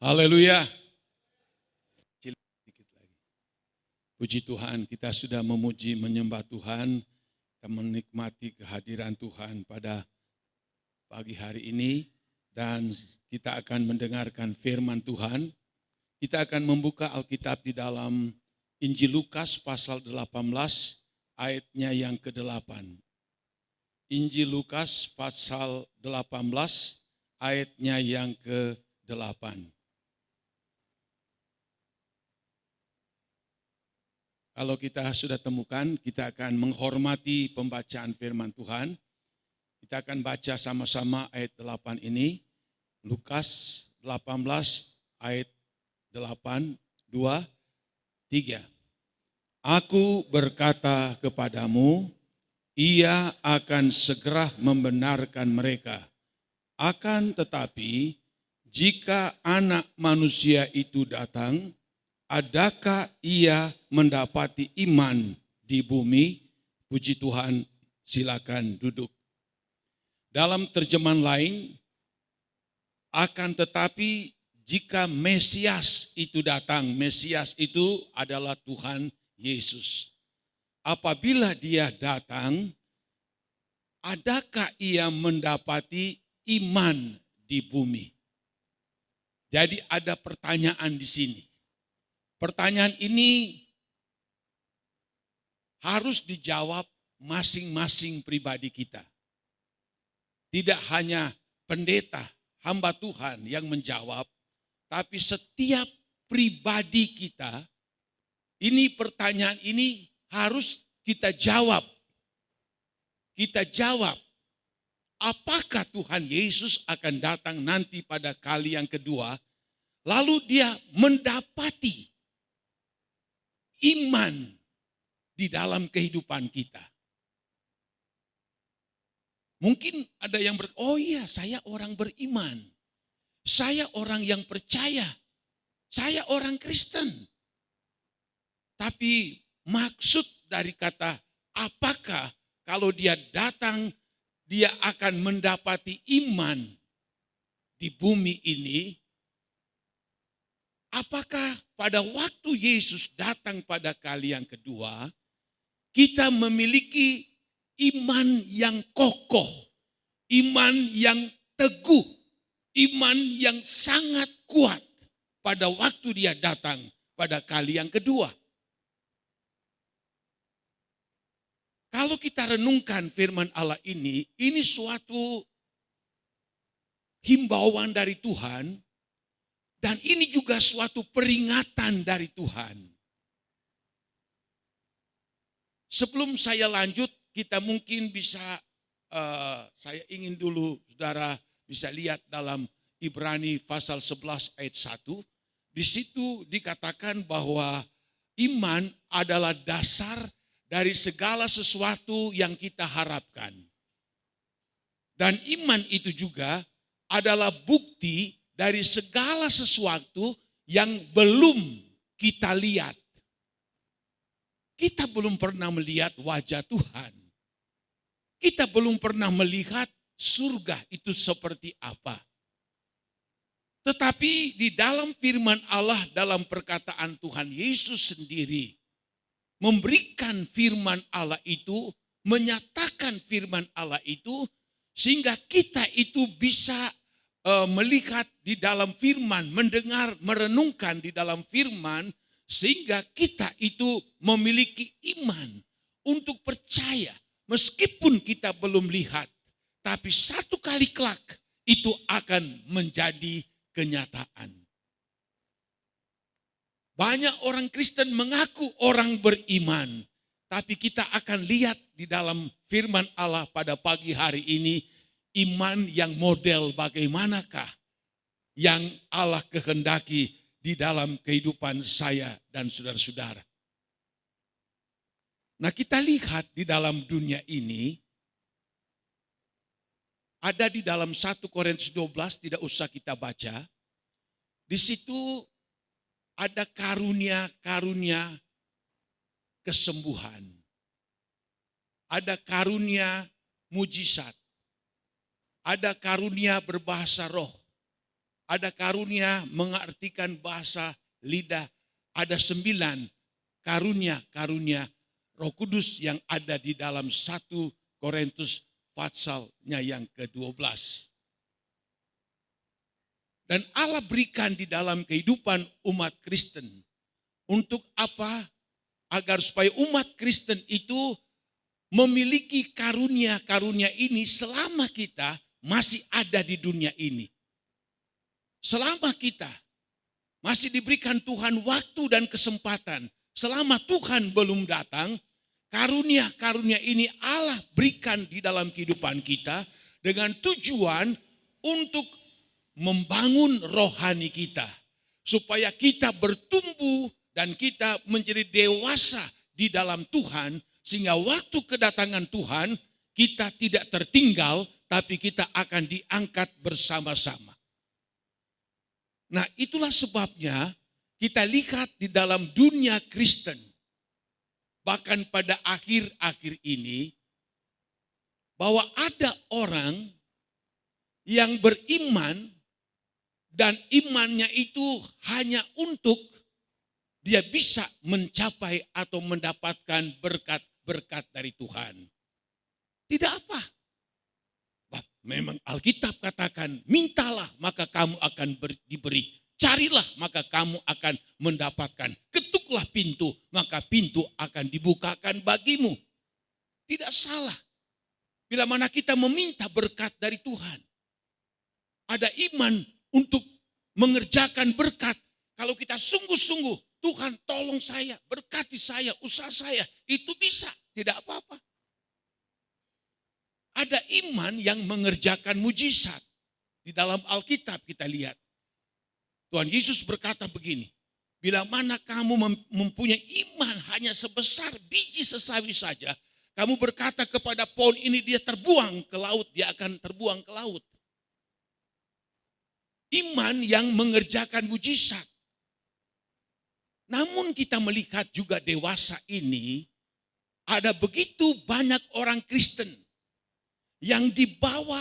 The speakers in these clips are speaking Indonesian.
Haleluya. Sedikit lagi. Puji Tuhan, kita sudah memuji, menyembah Tuhan, kita menikmati kehadiran Tuhan pada pagi hari ini, dan kita akan mendengarkan firman Tuhan. Kita akan membuka Alkitab di dalam Injil Lukas pasal 18 ayatnya yang ke-8. Injil Lukas pasal 18 ayatnya yang ke-8. Kalau kita sudah temukan, kita akan menghormati pembacaan firman Tuhan. Kita akan baca sama-sama ayat 8 ini. Lukas 18 ayat 8, 2, 3. Aku berkata kepadamu, ia akan segera membenarkan mereka. Akan tetapi, jika anak manusia itu datang, adakah ia mendapati iman di bumi? Puji Tuhan, silakan duduk. Dalam terjemahan lain, akan tetapi jika Mesias itu datang, Mesias itu adalah Tuhan Yesus. Apabila dia datang, adakah ia mendapati iman di bumi? Jadi ada pertanyaan di sini. Pertanyaan ini harus dijawab masing-masing pribadi kita. Tidak hanya pendeta, hamba Tuhan yang menjawab, tapi setiap pribadi kita, ini pertanyaan ini harus kita jawab. Kita jawab, apakah Tuhan Yesus akan datang nanti pada kali yang kedua, lalu dia mendapati iman di dalam kehidupan kita. Mungkin ada yang oh iya, saya orang beriman. Saya orang yang percaya. Saya orang Kristen. Tapi maksud dari kata apakah kalau dia datang, dia akan mendapati iman di bumi ini. Apakah pada waktu Yesus datang pada kali yang kedua, kita memiliki iman yang kokoh, iman yang teguh, iman yang sangat kuat pada waktu dia datang pada kali yang kedua. Kalau kita renungkan firman Allah ini suatu himbauan dari Tuhan. Dan ini juga suatu peringatan dari Tuhan. Sebelum saya lanjut, kita mungkin bisa, saya ingin dulu saudara bisa lihat dalam Ibrani pasal 11 ayat 1. Di situ dikatakan bahwa iman adalah dasar dari segala sesuatu yang kita harapkan. Dan iman itu juga adalah bukti dari segala sesuatu yang belum kita lihat. Kita belum pernah melihat wajah Tuhan. Kita belum pernah melihat surga itu seperti apa. Tetapi di dalam firman Allah, dalam perkataan Tuhan Yesus sendiri, memberikan firman Allah itu, menyatakan firman Allah itu, sehingga kita itu bisa melihat di dalam firman, mendengar, merenungkan di dalam firman, sehingga kita itu memiliki iman untuk percaya. Meskipun kita belum lihat, tapi satu kali kelak itu akan menjadi kenyataan. Banyak orang Kristen mengaku orang beriman, tapi kita akan lihat di dalam firman Allah pada pagi hari ini, iman yang model bagaimanakah yang Allah kehendaki di dalam kehidupan saya dan saudara-saudara. Nah, kita lihat di dalam dunia ini, ada di dalam 1 Korintus 12, tidak usah kita baca. Di situ ada karunia-karunia kesembuhan. Ada karunia mujizat. Ada karunia berbahasa roh. ada karunia mengartikan bahasa lidah, ada 9 karunia-karunia Roh Kudus yang ada di dalam 1 Korintus pasalnya yang ke-12. Dan Allah berikan di dalam kehidupan umat Kristen. Untuk apa? Agar supaya umat Kristen itu memiliki karunia-karunia ini selama kita masih ada di dunia ini. Selama kita masih diberikan Tuhan waktu dan kesempatan, selama Tuhan belum datang, karunia-karunia ini Allah berikan di dalam kehidupan kita dengan tujuan untuk membangun rohani kita. Supaya kita bertumbuh dan kita menjadi dewasa di dalam Tuhan. Sehingga waktu kedatangan Tuhan kita tidak tertinggal, tapi kita akan diangkat bersama-sama. Nah, itulah sebabnya kita lihat di dalam dunia Kristen, bahkan pada akhir-akhir ini, bahwa ada orang yang beriman dan imannya itu hanya untuk dia bisa mencapai atau mendapatkan berkat-berkat dari Tuhan. Tidak apa. Memang Alkitab katakan, mintalah maka kamu akan diberi. Carilah maka kamu akan mendapatkan. Ketuklah pintu maka pintu akan dibukakan bagimu. Tidak salah. Bila mana kita meminta berkat dari Tuhan. Ada iman untuk mengerjakan berkat. Kalau kita sungguh-sungguh, Tuhan tolong saya, berkati saya, usaha saya. Itu bisa, tidak apa-apa. Ada iman yang mengerjakan mujizat. Di dalam Alkitab kita lihat. Tuhan Yesus berkata begini. Bila mana kamu mempunyai iman hanya sebesar biji sesawi saja. Kamu berkata kepada pohon ini dia terbuang ke laut. Dia akan terbuang ke laut. Iman yang mengerjakan mujizat. Namun kita melihat juga dewasa ini. Ada begitu banyak orang Kristen yang dibawa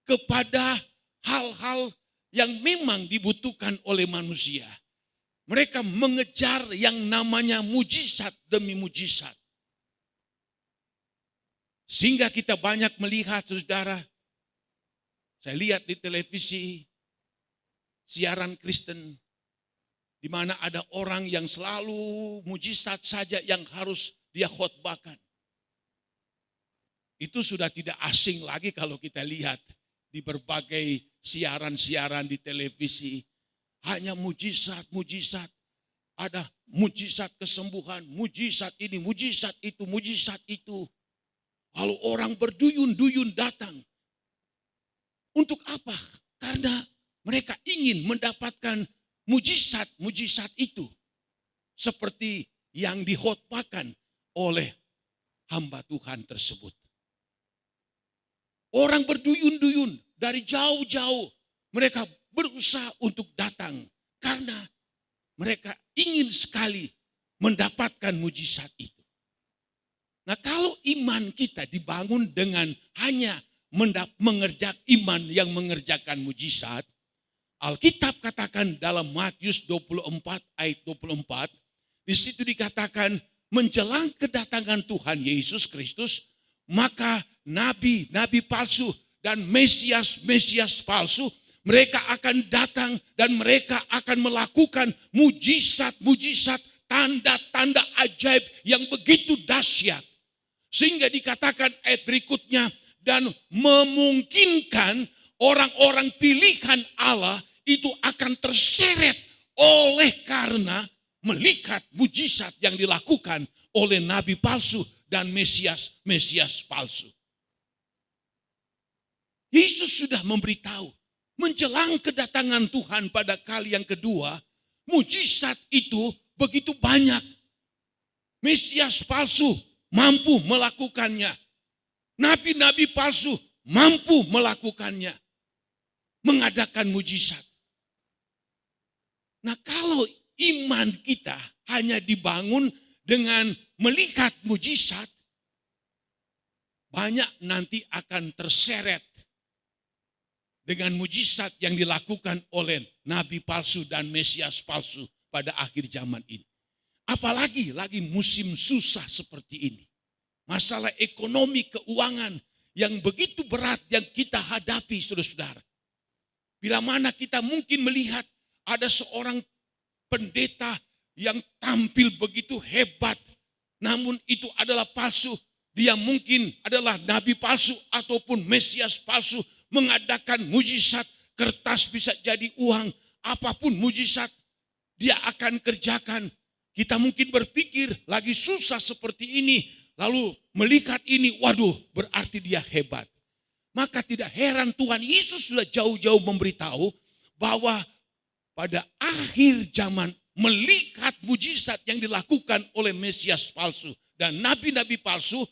kepada hal-hal yang memang dibutuhkan oleh manusia. Mereka mengejar yang namanya mujizat demi mujizat. Sehingga kita banyak melihat, saudara, saya lihat di televisi, siaran Kristen, di mana ada orang yang selalu mujizat saja yang harus dia khotbahkan. Itu sudah tidak asing lagi kalau kita lihat di berbagai siaran-siaran di televisi. Hanya mujizat-mujizat. Ada mujizat kesembuhan, mujizat ini, mujizat itu, mujizat itu. Lalu orang berduyun-duyun datang. Untuk apa? Karena mereka ingin mendapatkan mujizat-mujizat itu. Seperti yang dikhotbahkan oleh hamba Tuhan tersebut. Orang berduyun-duyun dari jauh-jauh. Mereka berusaha untuk datang. Karena mereka ingin sekali mendapatkan mujizat itu. Nah, kalau iman kita dibangun dengan hanya mengerjakan iman yang mengerjakan mujizat. Alkitab katakan dalam Matius 24 ayat 24. Di situ dikatakan menjelang kedatangan Tuhan Yesus Kristus. Maka nabi-nabi palsu dan mesias-mesias palsu, mereka akan datang dan mereka akan melakukan mujizat-mujizat, tanda-tanda ajaib yang begitu dahsyat. Sehingga dikatakan ayat berikutnya, dan memungkinkan orang-orang pilihan Allah itu akan terseret oleh karena melihat mujizat yang dilakukan oleh nabi palsu dan Mesias palsu. Yesus sudah memberitahu, menjelang kedatangan Tuhan pada kali yang kedua, mujizat itu begitu banyak. Mesias palsu mampu melakukannya. Nabi-nabi palsu mampu melakukannya. Mengadakan mujizat. Nah, kalau iman kita hanya dibangun dengan melihat mujizat, banyak nanti akan terseret dengan mujizat yang dilakukan oleh nabi palsu dan mesias palsu pada akhir zaman ini. Apalagi lagi musim susah seperti ini. Masalah ekonomi, keuangan yang begitu berat yang kita hadapi, saudara-saudara. Bila mana kita mungkin melihat ada seorang pendeta yang tampil begitu hebat, namun itu adalah palsu. Dia mungkin adalah nabi palsu ataupun mesias palsu, mengadakan mujizat, kertas bisa jadi uang, apapun mujizat dia akan kerjakan. Kita mungkin berpikir lagi susah seperti ini, lalu melihat ini, waduh, berarti dia hebat. Maka tidak heran Tuhan Yesus sudah jauh-jauh memberitahu bahwa pada akhir zaman melihat mujizat yang dilakukan oleh mesias palsu dan nabi-nabi palsu,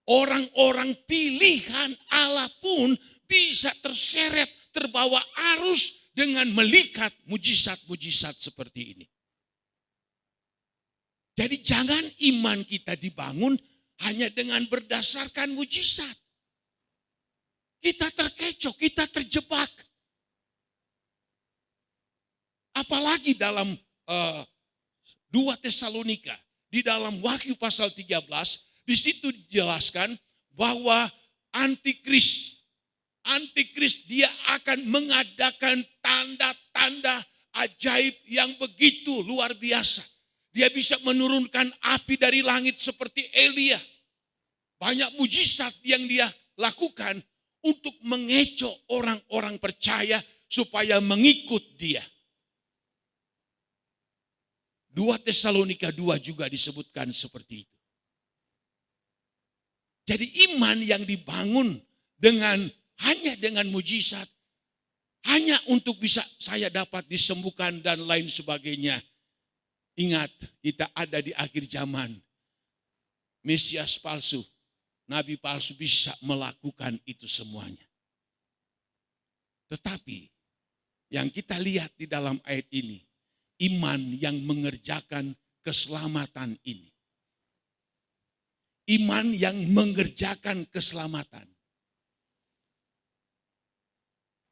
orang-orang pilihan Allah pun bisa terseret, terbawa arus dengan melihat mujizat-mujizat seperti ini. Jadi jangan iman kita dibangun hanya dengan berdasarkan mujizat. Kita terkecoh, kita terjebak. Apalagi dalam 2 Tesalonika, di dalam Wahyu pasal 13, di situ dijelaskan bahwa antikris dia akan mengadakan tanda-tanda ajaib yang begitu luar biasa. Dia bisa menurunkan api dari langit seperti Elia. Banyak mujizat yang dia lakukan untuk mengecoh orang-orang percaya supaya mengikut dia. 2 Tesalonika 2 juga disebutkan seperti itu. Jadi iman yang dibangun hanya dengan mujizat, hanya untuk bisa saya dapat disembuhkan dan lain sebagainya. Ingat, kita ada di akhir zaman. Mesias palsu, nabi palsu bisa melakukan itu semuanya. Tetapi yang kita lihat di dalam ayat ini, iman yang mengerjakan keselamatan ini. Iman yang mengerjakan keselamatan.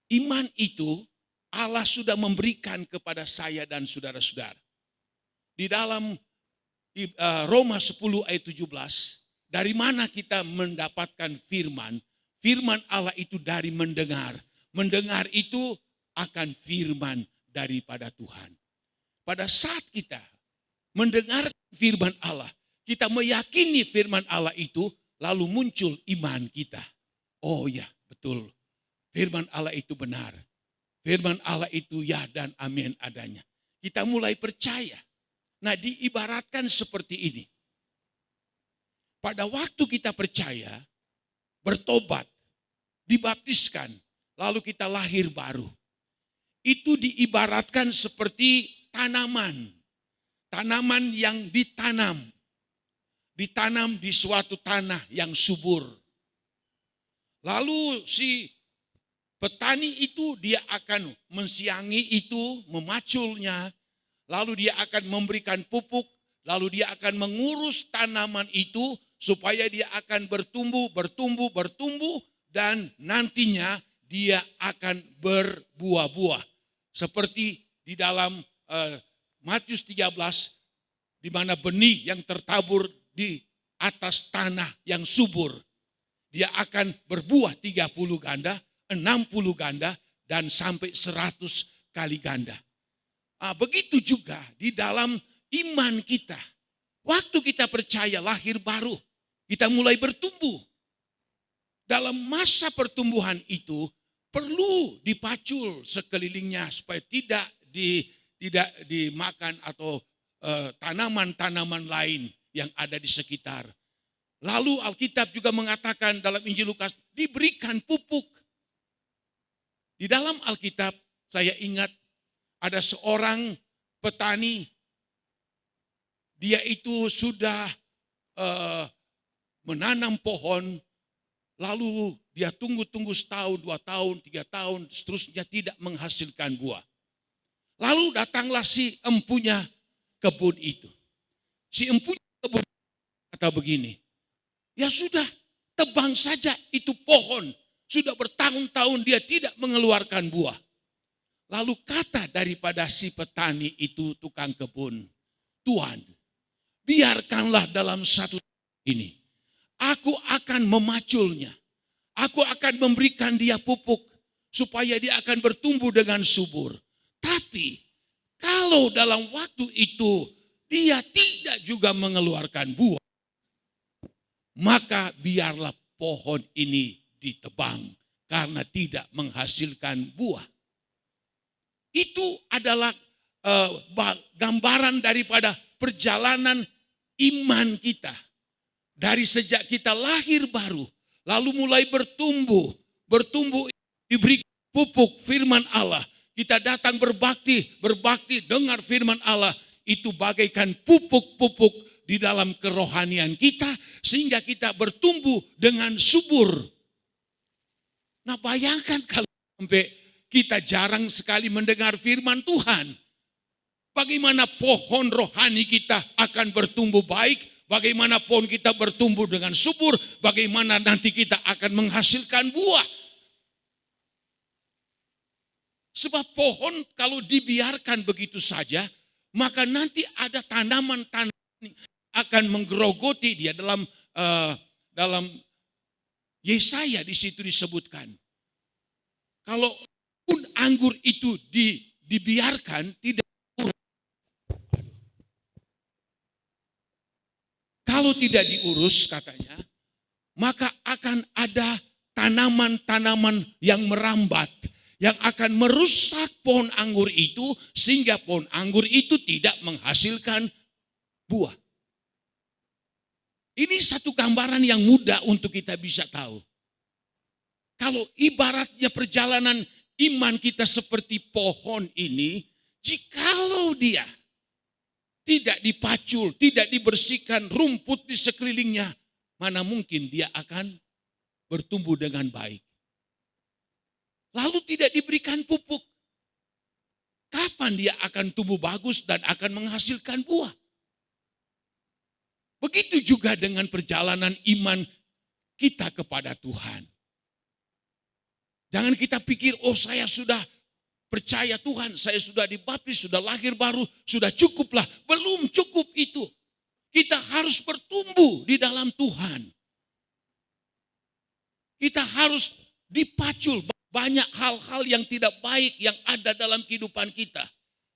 Iman itu Allah sudah memberikan kepada saya dan saudara-saudara. Di dalam Roma 10 ayat 17, dari mana kita mendapatkan firman? Firman Allah itu dari mendengar. Mendengar itu akan firman daripada Tuhan. Pada saat kita mendengar firman Allah, kita meyakini firman Allah itu, lalu muncul iman kita. Oh ya, betul. Firman Allah itu benar. Firman Allah itu ya dan amin adanya. Kita mulai percaya. Nah, diibaratkan seperti ini. Pada waktu kita percaya, bertobat, dibaptiskan, lalu kita lahir baru. Itu diibaratkan seperti tanaman. Tanaman yang ditanam. Ditanam di suatu tanah yang subur. Lalu si petani itu dia akan mensiangi itu, memaculnya. Lalu dia akan memberikan pupuk, lalu dia akan mengurus tanaman itu supaya dia akan bertumbuh, dan nantinya dia akan berbuah-buah. Seperti di dalam Matius 13, di mana benih yang tertabur di atas tanah yang subur. Dia akan berbuah 30 ganda, 60 ganda, dan sampai 100 kali ganda. Begitu juga di dalam iman kita. Waktu kita percaya lahir baru, kita mulai bertumbuh. Dalam masa pertumbuhan itu perlu dipacul sekelilingnya supaya tidak dimakan atau tanaman-tanaman lain yang ada di sekitar. Lalu Alkitab juga mengatakan dalam Injil Lukas diberikan pupuk. Di dalam Alkitab saya ingat ada seorang petani, dia itu sudah menanam pohon, lalu dia tunggu setahun, 2 tahun, 3 tahun, seterusnya tidak menghasilkan buah. Lalu datanglah si empunya kebun itu. Si empunya kebun kata begini, ya sudah, tebang saja itu pohon Sudah bertahun-tahun dia tidak mengeluarkan buah. Lalu kata daripada si petani itu, tukang kebun, Tuhan, biarkanlah dalam satu ini, aku akan memaculnya. Aku akan memberikan dia pupuk supaya dia akan bertumbuh dengan subur. Tapi kalau dalam waktu itu dia tidak juga mengeluarkan buah, maka biarlah pohon ini ditebang karena tidak menghasilkan buah. Itu adalah gambaran daripada perjalanan iman kita. Dari sejak kita lahir baru, lalu mulai bertumbuh diberi pupuk firman Allah. Kita datang berbakti dengar firman Allah. Itu bagaikan pupuk-pupuk di dalam kerohanian kita, sehingga kita bertumbuh dengan subur. Nah, bayangkan kalau sampai kita jarang sekali mendengar firman Tuhan. Bagaimana pohon rohani kita akan bertumbuh baik, bagaimana pohon kita bertumbuh dengan subur, bagaimana nanti kita akan menghasilkan buah. Sebab pohon kalau dibiarkan begitu saja, maka nanti ada tanaman-tanaman akan menggerogoti dia. Dalam Yesaya di situ disebutkan, kalau pun anggur itu dibiarkan tidak diurus. Kalau tidak diurus katanya, maka akan ada tanaman-tanaman yang merambat, yang akan merusak pohon anggur itu, sehingga pohon anggur itu tidak menghasilkan buah. Ini satu gambaran yang mudah untuk kita bisa tahu. Kalau ibaratnya perjalanan iman kita seperti pohon ini, jikalau dia tidak dipacul, tidak dibersihkan rumput di sekelilingnya, mana mungkin dia akan bertumbuh dengan baik. Lalu tidak diberikan pupuk, kapan dia akan tumbuh bagus dan akan menghasilkan buah? Begitu juga dengan perjalanan iman kita kepada Tuhan. Jangan kita pikir, oh saya sudah percaya Tuhan, saya sudah dibaptis, sudah lahir baru, sudah cukuplah. Belum cukup itu. Kita harus bertumbuh di dalam Tuhan. Kita harus dipacul. Banyak hal-hal yang tidak baik yang ada dalam kehidupan kita.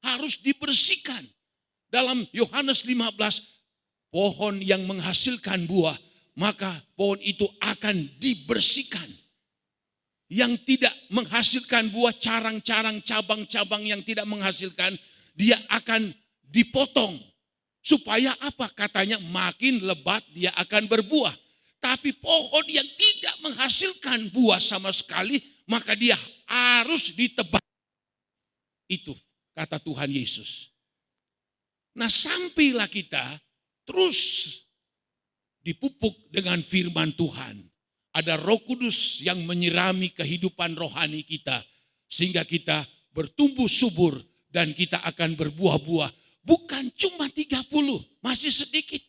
Harus dibersihkan. Dalam Yohanes 15, pohon yang menghasilkan buah, maka pohon itu akan dibersihkan. Yang tidak menghasilkan buah, carang-carang, cabang-cabang yang tidak menghasilkan, dia akan dipotong. Supaya apa? Katanya makin lebat dia akan berbuah. Tapi pohon yang tidak menghasilkan buah sama sekali, maka dia harus ditebang. Itu kata Tuhan Yesus. Nah, sampailah kita terus dipupuk dengan firman Tuhan. Ada Roh Kudus yang menyirami kehidupan rohani kita, sehingga kita bertumbuh subur dan kita akan berbuah-buah. Bukan cuma 30, masih sedikit.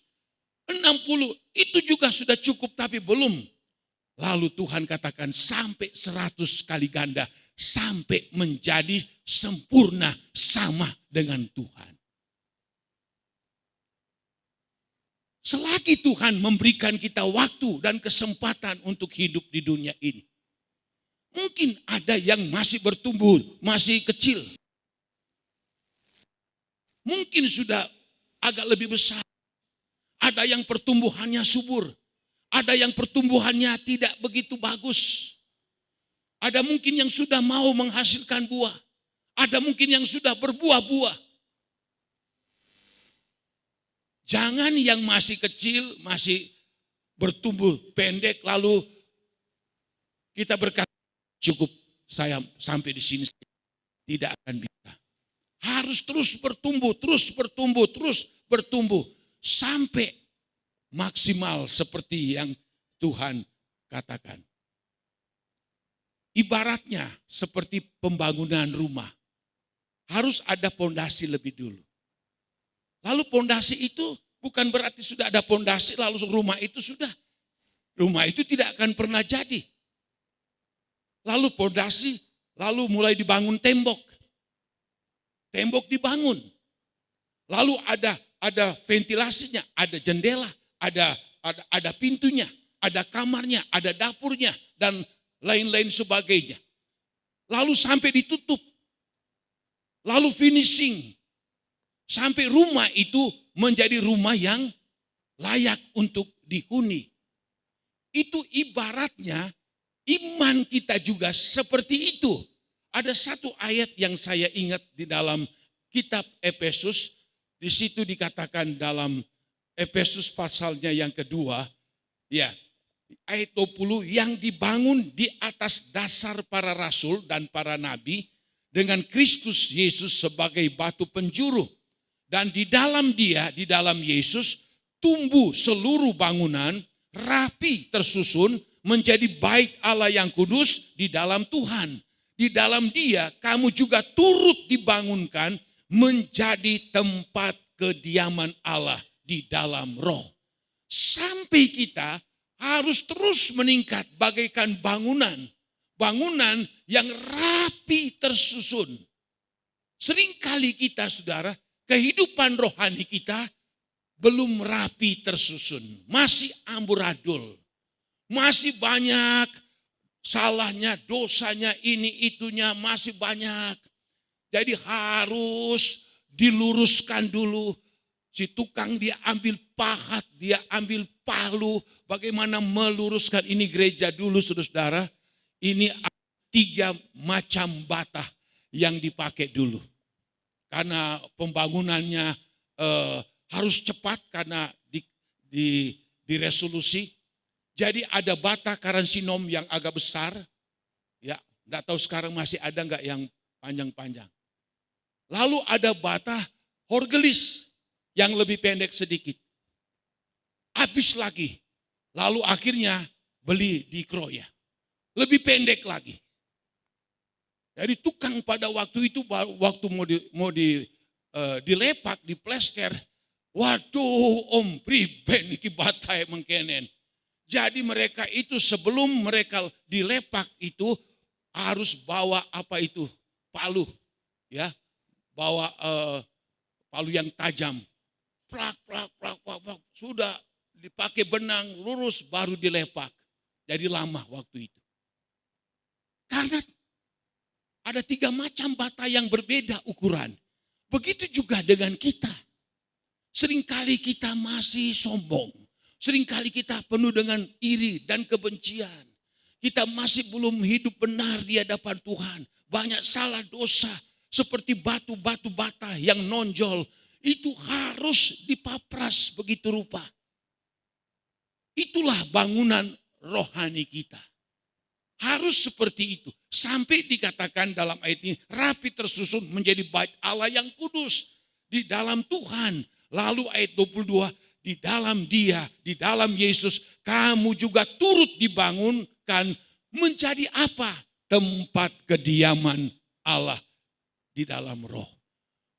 60, itu juga sudah cukup tapi belum. Lalu Tuhan katakan sampai 100 kali ganda, sampai menjadi sempurna sama dengan Tuhan. Selagi Tuhan memberikan kita waktu dan kesempatan untuk hidup di dunia ini. Mungkin ada yang masih bertumbuh, masih kecil. Mungkin sudah agak lebih besar. Ada yang pertumbuhannya subur. Ada yang pertumbuhannya tidak begitu bagus. Ada mungkin yang sudah mau menghasilkan buah. Ada mungkin yang sudah berbuah-buah. Jangan yang masih kecil, masih bertumbuh pendek, lalu kita berkata, cukup saya sampai di sini. Tidak akan bisa. Harus terus bertumbuh, terus bertumbuh, terus bertumbuh. Sampai maksimal seperti yang Tuhan katakan. Ibaratnya seperti pembangunan rumah. Harus ada pondasi lebih dulu. Lalu pondasi itu bukan berarti sudah ada pondasi lalu rumah itu sudah. Rumah itu tidak akan pernah jadi. lalu pondasi, lalu mulai dibangun tembok. Tembok dibangun. Lalu ada ventilasinya, ada jendela, ada pintunya, ada kamarnya, ada dapurnya, dan lain-lain sebagainya. Lalu sampai ditutup. Lalu finishing. Sampai rumah itu menjadi rumah yang layak untuk dihuni. Itu ibaratnya iman kita juga seperti itu. Ada satu ayat yang saya ingat di dalam kitab Efesus. Di situ dikatakan dalam Efesus pasalnya yang kedua. Ya, ayat 20, yang dibangun di atas dasar para rasul dan para nabi dengan Kristus Yesus sebagai batu penjuru. Dan di dalam dia, di dalam Yesus, tumbuh seluruh bangunan, rapi tersusun, menjadi bait Allah yang kudus di dalam Tuhan. Di dalam dia, kamu juga turut dibangunkan menjadi tempat kediaman Allah di dalam roh. Sampai kita harus terus meningkat bagaikan bangunan. Bangunan yang rapi tersusun. Seringkali kita, saudara, kehidupan rohani kita belum rapi tersusun. Masih amburadul. Masih banyak salahnya, dosanya, ini itunya masih banyak. Jadi harus diluruskan dulu. Si tukang dia ambil pahat, dia ambil palu. Bagaimana meluruskan ini gereja dulu saudara. Ini 3 macam bata yang dipakai dulu. Karena pembangunannya harus cepat karena diresolusi. Jadi ada bata karansinom yang agak besar. Ya, enggak tahu sekarang masih ada enggak yang panjang-panjang. Lalu ada bata horgelis yang lebih pendek sedikit. Habis lagi. Lalu akhirnya beli di Kroya. Lebih pendek lagi. Jadi tukang pada waktu itu, waktu mau dilepak, diplester, waduh om priben iki batai mengkenen. Jadi mereka itu sebelum mereka dilepak itu harus bawa apa itu palu, ya, bawa palu yang tajam, prak, sudah dipakai benang lurus baru dilepak. Jadi lama waktu itu. Karena ada 3 macam bata yang berbeda ukuran. Begitu juga dengan kita. Seringkali kita masih sombong. Seringkali kita penuh dengan iri dan kebencian. Kita masih belum hidup benar di hadapan Tuhan. Banyak salah dosa seperti batu-batu bata yang nonjol. Itu harus dipapras begitu rupa. Itulah bangunan rohani kita. Harus seperti itu. Sampai dikatakan dalam ayat ini, rapi tersusun menjadi bait Allah yang kudus di dalam Tuhan. Lalu ayat 22, di dalam dia, di dalam Yesus, kamu juga turut dibangunkan menjadi apa? Tempat kediaman Allah di dalam roh.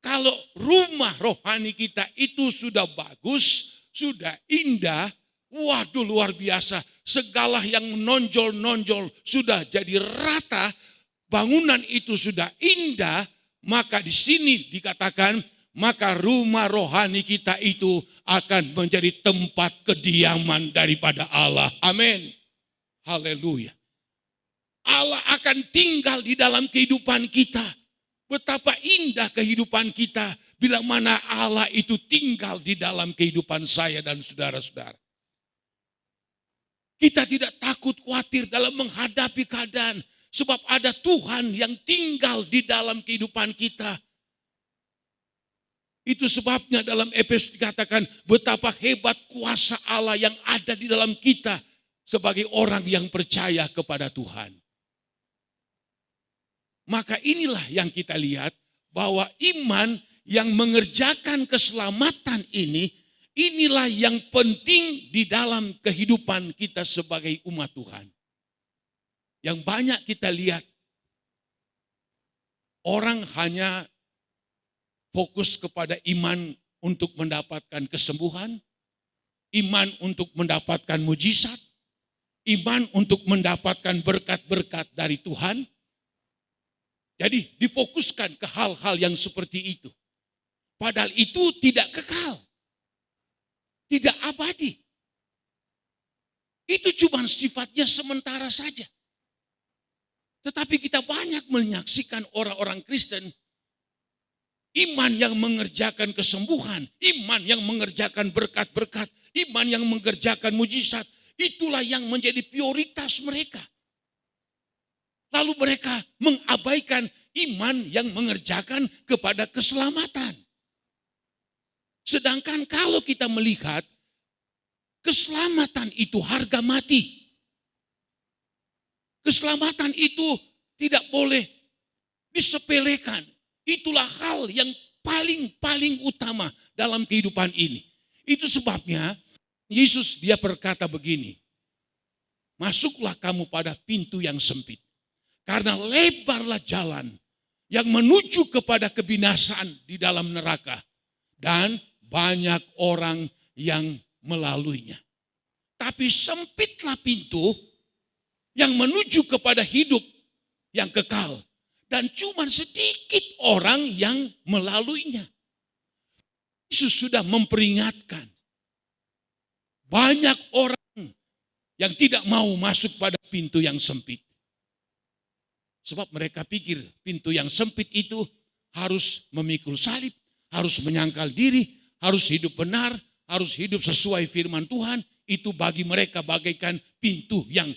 Kalau rumah rohani kita itu sudah bagus, sudah indah, waduh luar biasa. Segala yang menonjol-nonjol sudah jadi rata, bangunan itu sudah indah, maka di sini dikatakan, maka rumah rohani kita itu akan menjadi tempat kediaman daripada Allah. Amin. Haleluya. Allah akan tinggal di dalam kehidupan kita. Betapa indah kehidupan kita bila mana Allah itu tinggal di dalam kehidupan saya dan saudara-saudara. Kita tidak takut khawatir dalam menghadapi keadaan. Sebab ada Tuhan yang tinggal di dalam kehidupan kita. Itu sebabnya dalam Efesus dikatakan betapa hebat kuasa Allah yang ada di dalam kita. Sebagai orang yang percaya kepada Tuhan. Maka inilah yang kita lihat bahwa iman yang mengerjakan keselamatan ini, inilah yang penting di dalam kehidupan kita sebagai umat Tuhan. Yang banyak kita lihat, orang hanya fokus kepada iman untuk mendapatkan kesembuhan, iman untuk mendapatkan mujizat, iman untuk mendapatkan berkat-berkat dari Tuhan. Jadi difokuskan ke hal-hal yang seperti itu. Padahal itu tidak kekal. Tidak abadi. Itu cuma sifatnya sementara saja. Tetapi kita banyak menyaksikan orang-orang Kristen, iman yang mengerjakan kesembuhan, iman yang mengerjakan berkat-berkat, iman yang mengerjakan mujizat, itulah yang menjadi prioritas mereka. Lalu mereka mengabaikan iman yang mengerjakan kepada keselamatan. Sedangkan kalau kita melihat, keselamatan itu harga mati. Keselamatan itu tidak boleh disepelekan. Itulah hal yang paling utama dalam kehidupan ini. Itu sebabnya Yesus dia berkata begini, masuklah kamu pada pintu yang sempit. Karena lebarlah jalan yang menuju kepada kebinasaan di dalam neraka. Dan banyak orang yang melaluinya. Tapi sempitlah pintu yang menuju kepada hidup yang kekal. Dan cuma sedikit orang yang melaluinya. Yesus sudah memperingatkan. Banyak orang yang tidak mau masuk pada pintu yang sempit. Sebab mereka pikir pintu yang sempit itu harus memikul salib, harus menyangkal diri, harus hidup benar, harus hidup sesuai firman Tuhan. Itu bagi mereka bagaikan pintu yang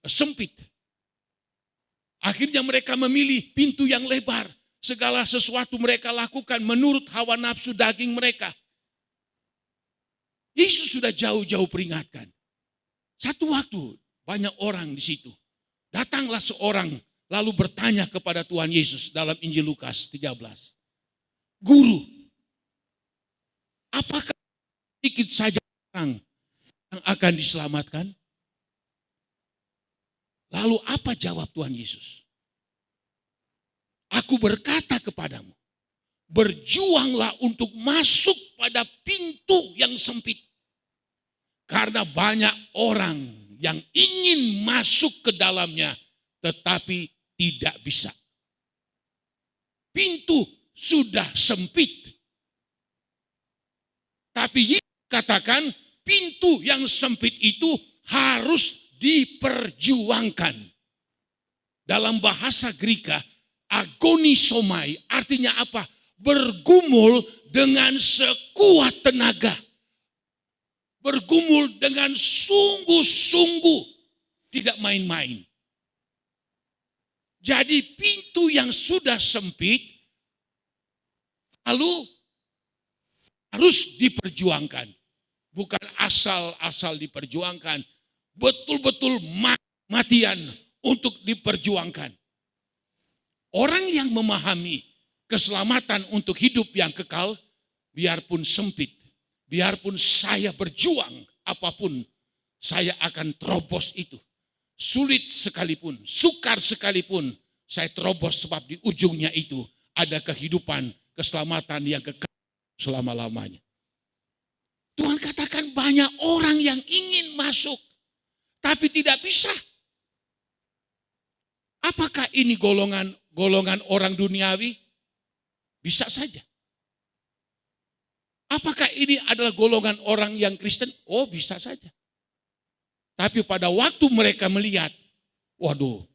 sempit. Akhirnya mereka memilih pintu yang lebar. Segala sesuatu mereka lakukan menurut hawa nafsu daging mereka. Yesus sudah jauh-jauh peringatkan. Satu waktu banyak orang di situ. Datanglah seorang lalu bertanya kepada Tuhan Yesus dalam Injil Lukas 13. Guru, apakah sedikit saja orang yang akan diselamatkan? Lalu apa jawab Tuhan Yesus? Aku berkata kepadamu, berjuanglah untuk masuk pada pintu yang sempit. Karena banyak orang yang ingin masuk ke dalamnya, tetapi tidak bisa. Pintu sudah sempit. Tapi Yesus katakan pintu yang sempit itu harus diperjuangkan. Dalam bahasa Greka, agonisomai artinya apa? Bergumul dengan sekuat tenaga. Bergumul dengan sungguh-sungguh. Tidak main-main. Jadi pintu yang sudah sempit, lalu harus diperjuangkan. Bukan asal-asal diperjuangkan. Betul-betul matian untuk diperjuangkan. Orang yang memahami keselamatan untuk hidup yang kekal, biarpun sempit, biarpun saya berjuang apapun, saya akan terobos itu. Sulit sekalipun, sukar sekalipun, saya terobos sebab di ujungnya itu ada kehidupan, keselamatan yang kekal selama-lamanya. Tuhan katakan banyak orang yang ingin masuk, tapi tidak bisa. Apakah ini golongan orang duniawi? Bisa saja. Apakah ini adalah golongan orang yang Kristen? Oh, bisa saja. Tapi pada waktu mereka melihat, waduh,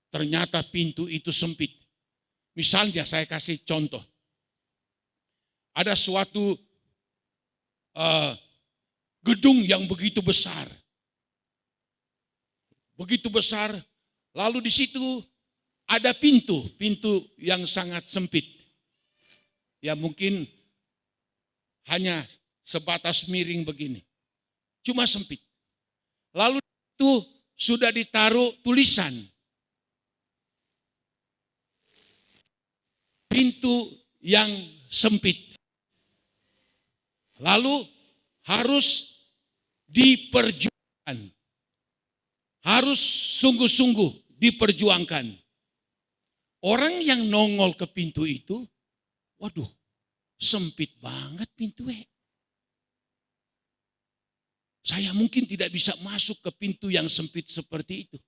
ternyata pintu itu sempit. Misalnya saya kasih contoh. Ada suatu gedung yang begitu besar. Begitu besar, lalu di situ ada pintu yang sangat sempit. Ya mungkin hanya sebatas miring begini. Cuma sempit. Lalu itu sudah ditaruh tulisan. Pintu yang sempit. Lalu harus diperjuangkan. Harus sungguh-sungguh diperjuangkan. Orang yang nongol ke pintu itu, waduh, sempit banget pintunya. saya mungkin tidak bisa masuk ke pintu yang sempit seperti itu.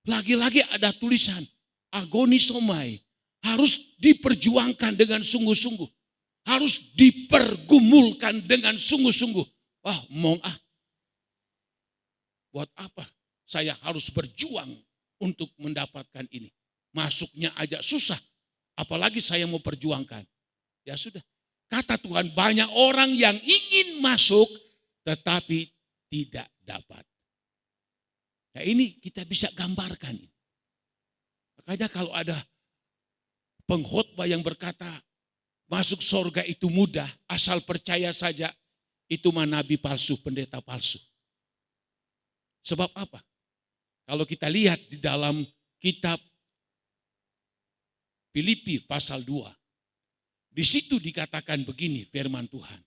Lagi-lagi ada tulisan, agonisomai, harus diperjuangkan dengan sungguh-sungguh. Harus dipergumulkan dengan sungguh-sungguh. Wah, buat apa saya harus berjuang untuk mendapatkan ini? Masuknya aja susah, apalagi saya mau perjuangkan. Ya sudah, kata Tuhan, banyak orang yang ingin masuk tetapi tidak dapat. Nah, ini kita bisa gambarkan. Makanya kalau ada pengkhotbah yang berkata masuk surga itu mudah, asal percaya saja, itu mah nabi palsu, pendeta palsu. Sebab apa? Kalau kita lihat di dalam kitab Filipi pasal 2. Di situ dikatakan begini firman Tuhan.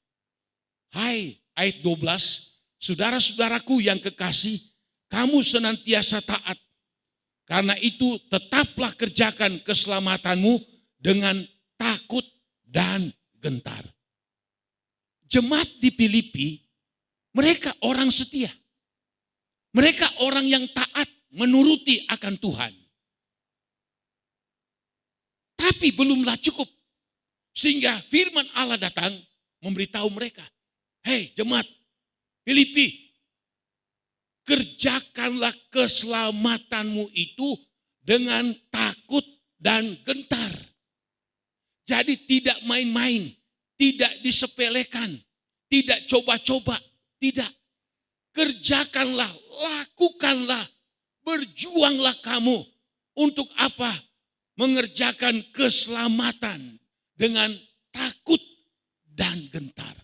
Hai, ayat 12, saudara-saudaraku yang kekasih, kamu senantiasa taat. Karena itu tetaplah kerjakan keselamatanmu dengan takut dan gentar. Jemaat di Filipi, mereka orang setia. Mereka orang yang taat menuruti akan Tuhan. Tapi belumlah cukup. Sehingga firman Allah datang memberitahu mereka. Hei jemaat Filipi, kerjakanlah keselamatanmu itu dengan takut dan gentar. Jadi tidak main-main, tidak disepelekan, tidak coba-coba, tidak. Kerjakanlah, lakukanlah, berjuanglah kamu. Untuk apa? Mengerjakan keselamatan dengan takut dan gentar.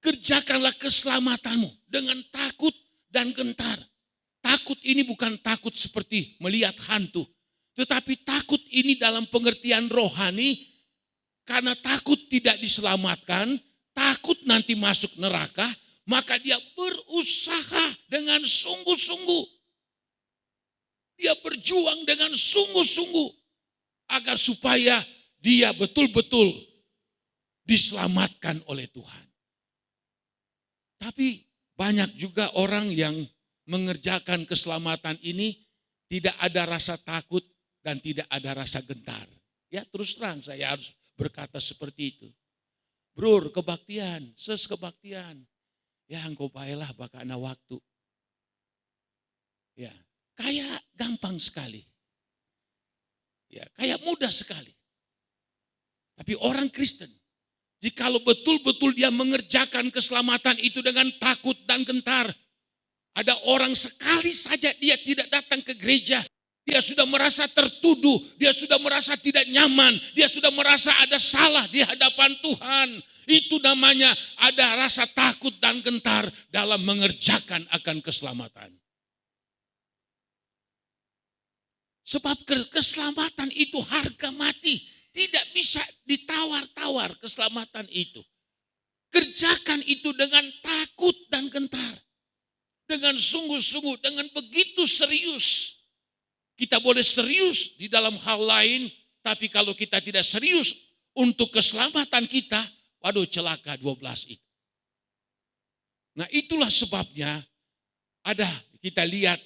Kerjakanlah keselamatanmu dengan takut dan gentar. Takut ini bukan takut seperti melihat hantu. Tetapi takut ini dalam pengertian rohani. Karena takut tidak diselamatkan, takut nanti masuk neraka, maka dia berusaha dengan sungguh-sungguh. Dia berjuang dengan sungguh-sungguh. Agar supaya dia betul-betul diselamatkan oleh Tuhan. Tapi banyak juga orang yang mengerjakan keselamatan ini tidak ada rasa takut dan tidak ada rasa gentar. Ya terus terang saya harus berkata seperti itu. Brur, kebaktian, kebaktian. Ya engkau baiklah bakana waktu. Ya, kayak gampang sekali. Ya, kayak mudah sekali. Tapi orang Kristen, jikalau betul-betul dia mengerjakan keselamatan itu dengan takut dan gentar, ada orang sekali saja dia tidak datang ke gereja, dia sudah merasa tertuduh, dia sudah merasa tidak nyaman, dia sudah merasa ada salah di hadapan Tuhan. Itu namanya ada rasa takut dan gentar dalam mengerjakan akan keselamatan. Sebab keselamatan itu harga mati. Tidak bisa ditawar-tawar keselamatan itu. Kerjakan itu dengan takut dan gentar. Dengan sungguh-sungguh, dengan begitu serius. Kita boleh serius di dalam hal lain. Tapi kalau kita tidak serius untuk keselamatan kita, waduh celaka 12 itu. Nah itulah sebabnya ada kita lihat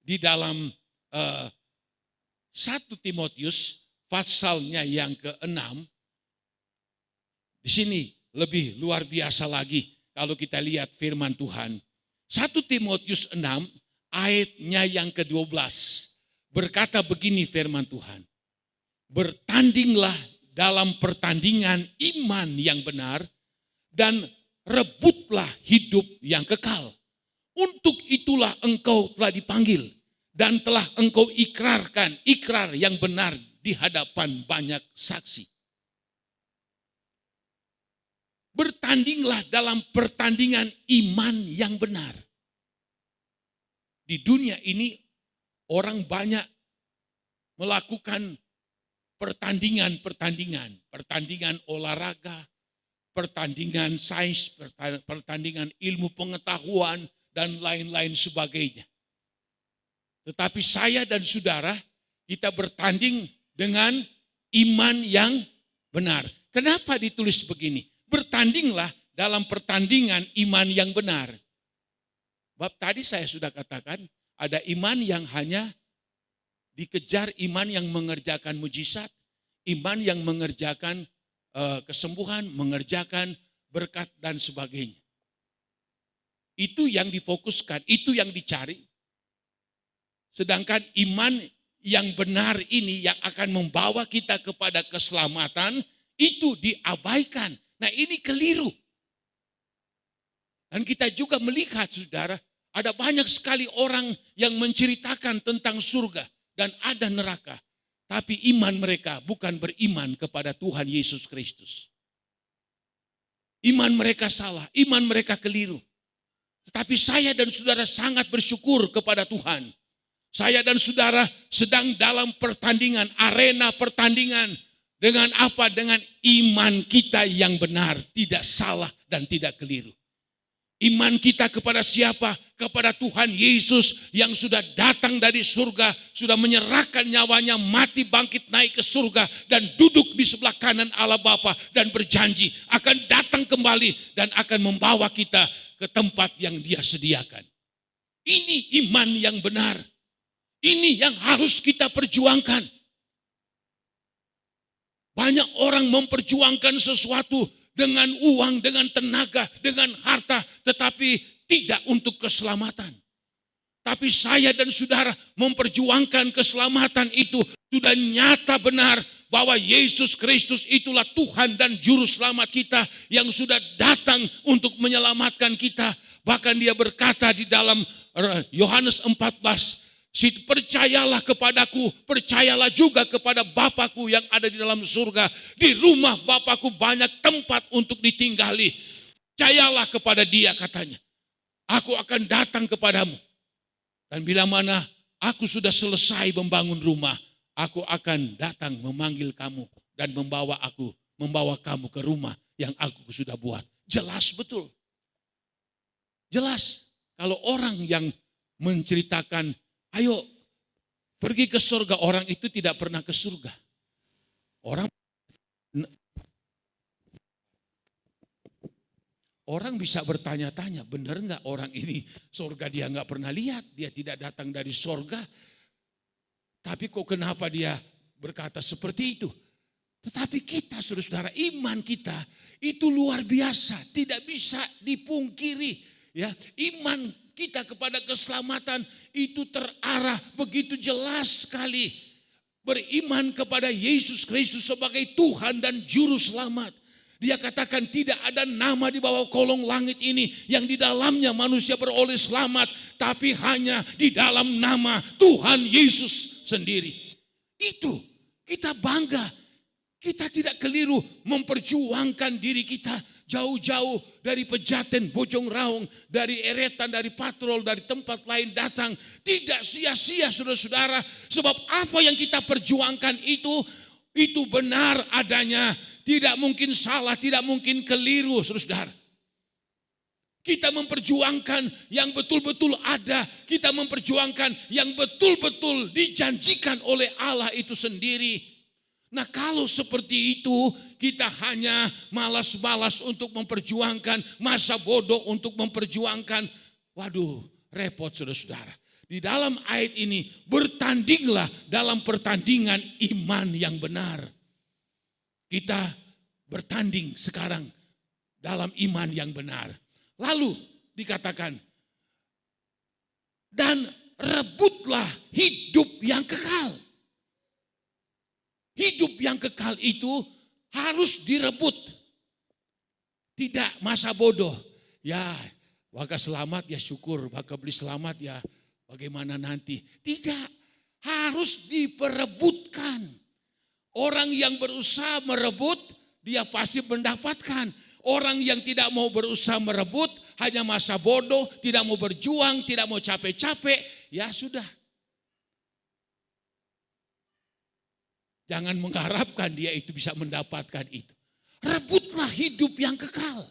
di dalam 1 Timotius pasalnya yang ke-6. Di sini lebih luar biasa lagi kalau kita lihat firman Tuhan. 1 Timotius 6 ayatnya yang ke-12. Berkata begini firman Tuhan. Bertandinglah dalam pertandingan iman yang benar dan rebutlah hidup yang kekal. Untuk itulah engkau telah dipanggil. Dan telah engkau ikrarkan ikrar yang benar di hadapan banyak saksi. Bertandinglah dalam pertandingan iman yang benar. Di dunia ini orang banyak melakukan pertandingan olahraga, pertandingan sains, pertandingan ilmu pengetahuan, dan lain-lain sebagainya. Tetapi saya dan saudara, kita bertanding dengan iman yang benar. Kenapa ditulis begini? Bertandinglah dalam pertandingan iman yang benar. Bab tadi saya sudah katakan, ada iman yang hanya dikejar, iman yang mengerjakan mujizat, iman yang mengerjakan kesembuhan, mengerjakan berkat dan sebagainya. Itu yang difokuskan, itu yang dicari. Sedangkan iman yang benar ini yang akan membawa kita kepada keselamatan, itu diabaikan. Nah ini keliru. Dan kita juga melihat saudara, ada banyak sekali orang yang menceritakan tentang surga dan ada neraka. Tapi iman mereka bukan beriman kepada Tuhan Yesus Kristus. Iman mereka salah, iman mereka keliru. Tetapi saya dan saudara sangat bersyukur kepada Tuhan. Saya dan saudara sedang dalam pertandingan, arena pertandingan. Dengan apa? Dengan iman kita yang benar, tidak salah dan tidak keliru. Iman kita kepada siapa? Kepada Tuhan Yesus yang sudah datang dari surga, sudah menyerahkan nyawanya, mati, bangkit, naik ke surga, dan duduk di sebelah kanan Allah Bapa dan berjanji akan datang kembali dan akan membawa kita ke tempat yang Dia sediakan. Ini iman yang benar. Ini yang harus kita perjuangkan. Banyak orang memperjuangkan sesuatu dengan uang, dengan tenaga, dengan harta, tetapi tidak untuk keselamatan. Tapi saya dan saudara memperjuangkan keselamatan itu sudah nyata benar bahwa Yesus Kristus itulah Tuhan dan Juru Selamat kita yang sudah datang untuk menyelamatkan kita. Bahkan Dia berkata di dalam Yohanes 14, percayalah kepadaku, percayalah juga kepada Bapakku yang ada di dalam surga. Di rumah Bapakku banyak tempat untuk ditinggali. Percayalah kepada Dia, katanya. Aku akan datang kepadamu. Dan bila mana aku sudah selesai membangun rumah, aku akan datang memanggil kamu dan membawa kamu ke rumah yang aku sudah buat. Jelas betul. Jelas. Kalau orang yang menceritakan, ayo pergi ke surga, orang itu tidak pernah ke surga. Orang bisa bertanya-tanya, benar nggak orang ini surga dia nggak pernah lihat, dia tidak datang dari surga. Tapi kok kenapa dia berkata seperti itu? Tetapi kita, saudara-saudara, iman kita itu luar biasa, tidak bisa dipungkiri. Ya, iman kita kepada keselamatan itu terarah begitu jelas sekali. Beriman kepada Yesus Kristus sebagai Tuhan dan Juru Selamat. Dia katakan tidak ada nama di bawah kolong langit ini yang di dalamnya manusia beroleh selamat. Tapi hanya di dalam nama Tuhan Yesus sendiri. Itu kita bangga. Kita tidak keliru memperjuangkan diri kita jauh-jauh dari Pejaten, Bojong Raung, dari Eretan, dari Patrol, dari tempat lain datang. Tidak sia-sia saudara-saudara. Sebab apa yang kita perjuangkan itu benar adanya. Tidak mungkin salah, tidak mungkin keliru saudara-saudara. Kita memperjuangkan yang betul-betul ada. Kita memperjuangkan yang betul-betul dijanjikan oleh Allah itu sendiri. Nah kalau seperti itu kita hanya malas-malas untuk memperjuangkan, masa bodoh untuk memperjuangkan. Waduh, repot saudara-saudara. Di dalam ayat ini bertandinglah dalam pertandingan iman yang benar. Kita bertanding sekarang dalam iman yang benar. Lalu dikatakan, dan rebutlah hidup yang kekal. Hidup yang kekal itu harus direbut. Tidak masa bodoh. Ya, maka selamat ya syukur, maka beli selamat ya bagaimana nanti. Tidak, harus diperebutkan. Orang yang berusaha merebut, dia pasti mendapatkan. Orang yang tidak mau berusaha merebut, hanya masa bodoh, tidak mau berjuang, tidak mau capek-capek, ya sudah. Jangan mengharapkan dia itu bisa mendapatkan itu. Rebutlah hidup yang kekal.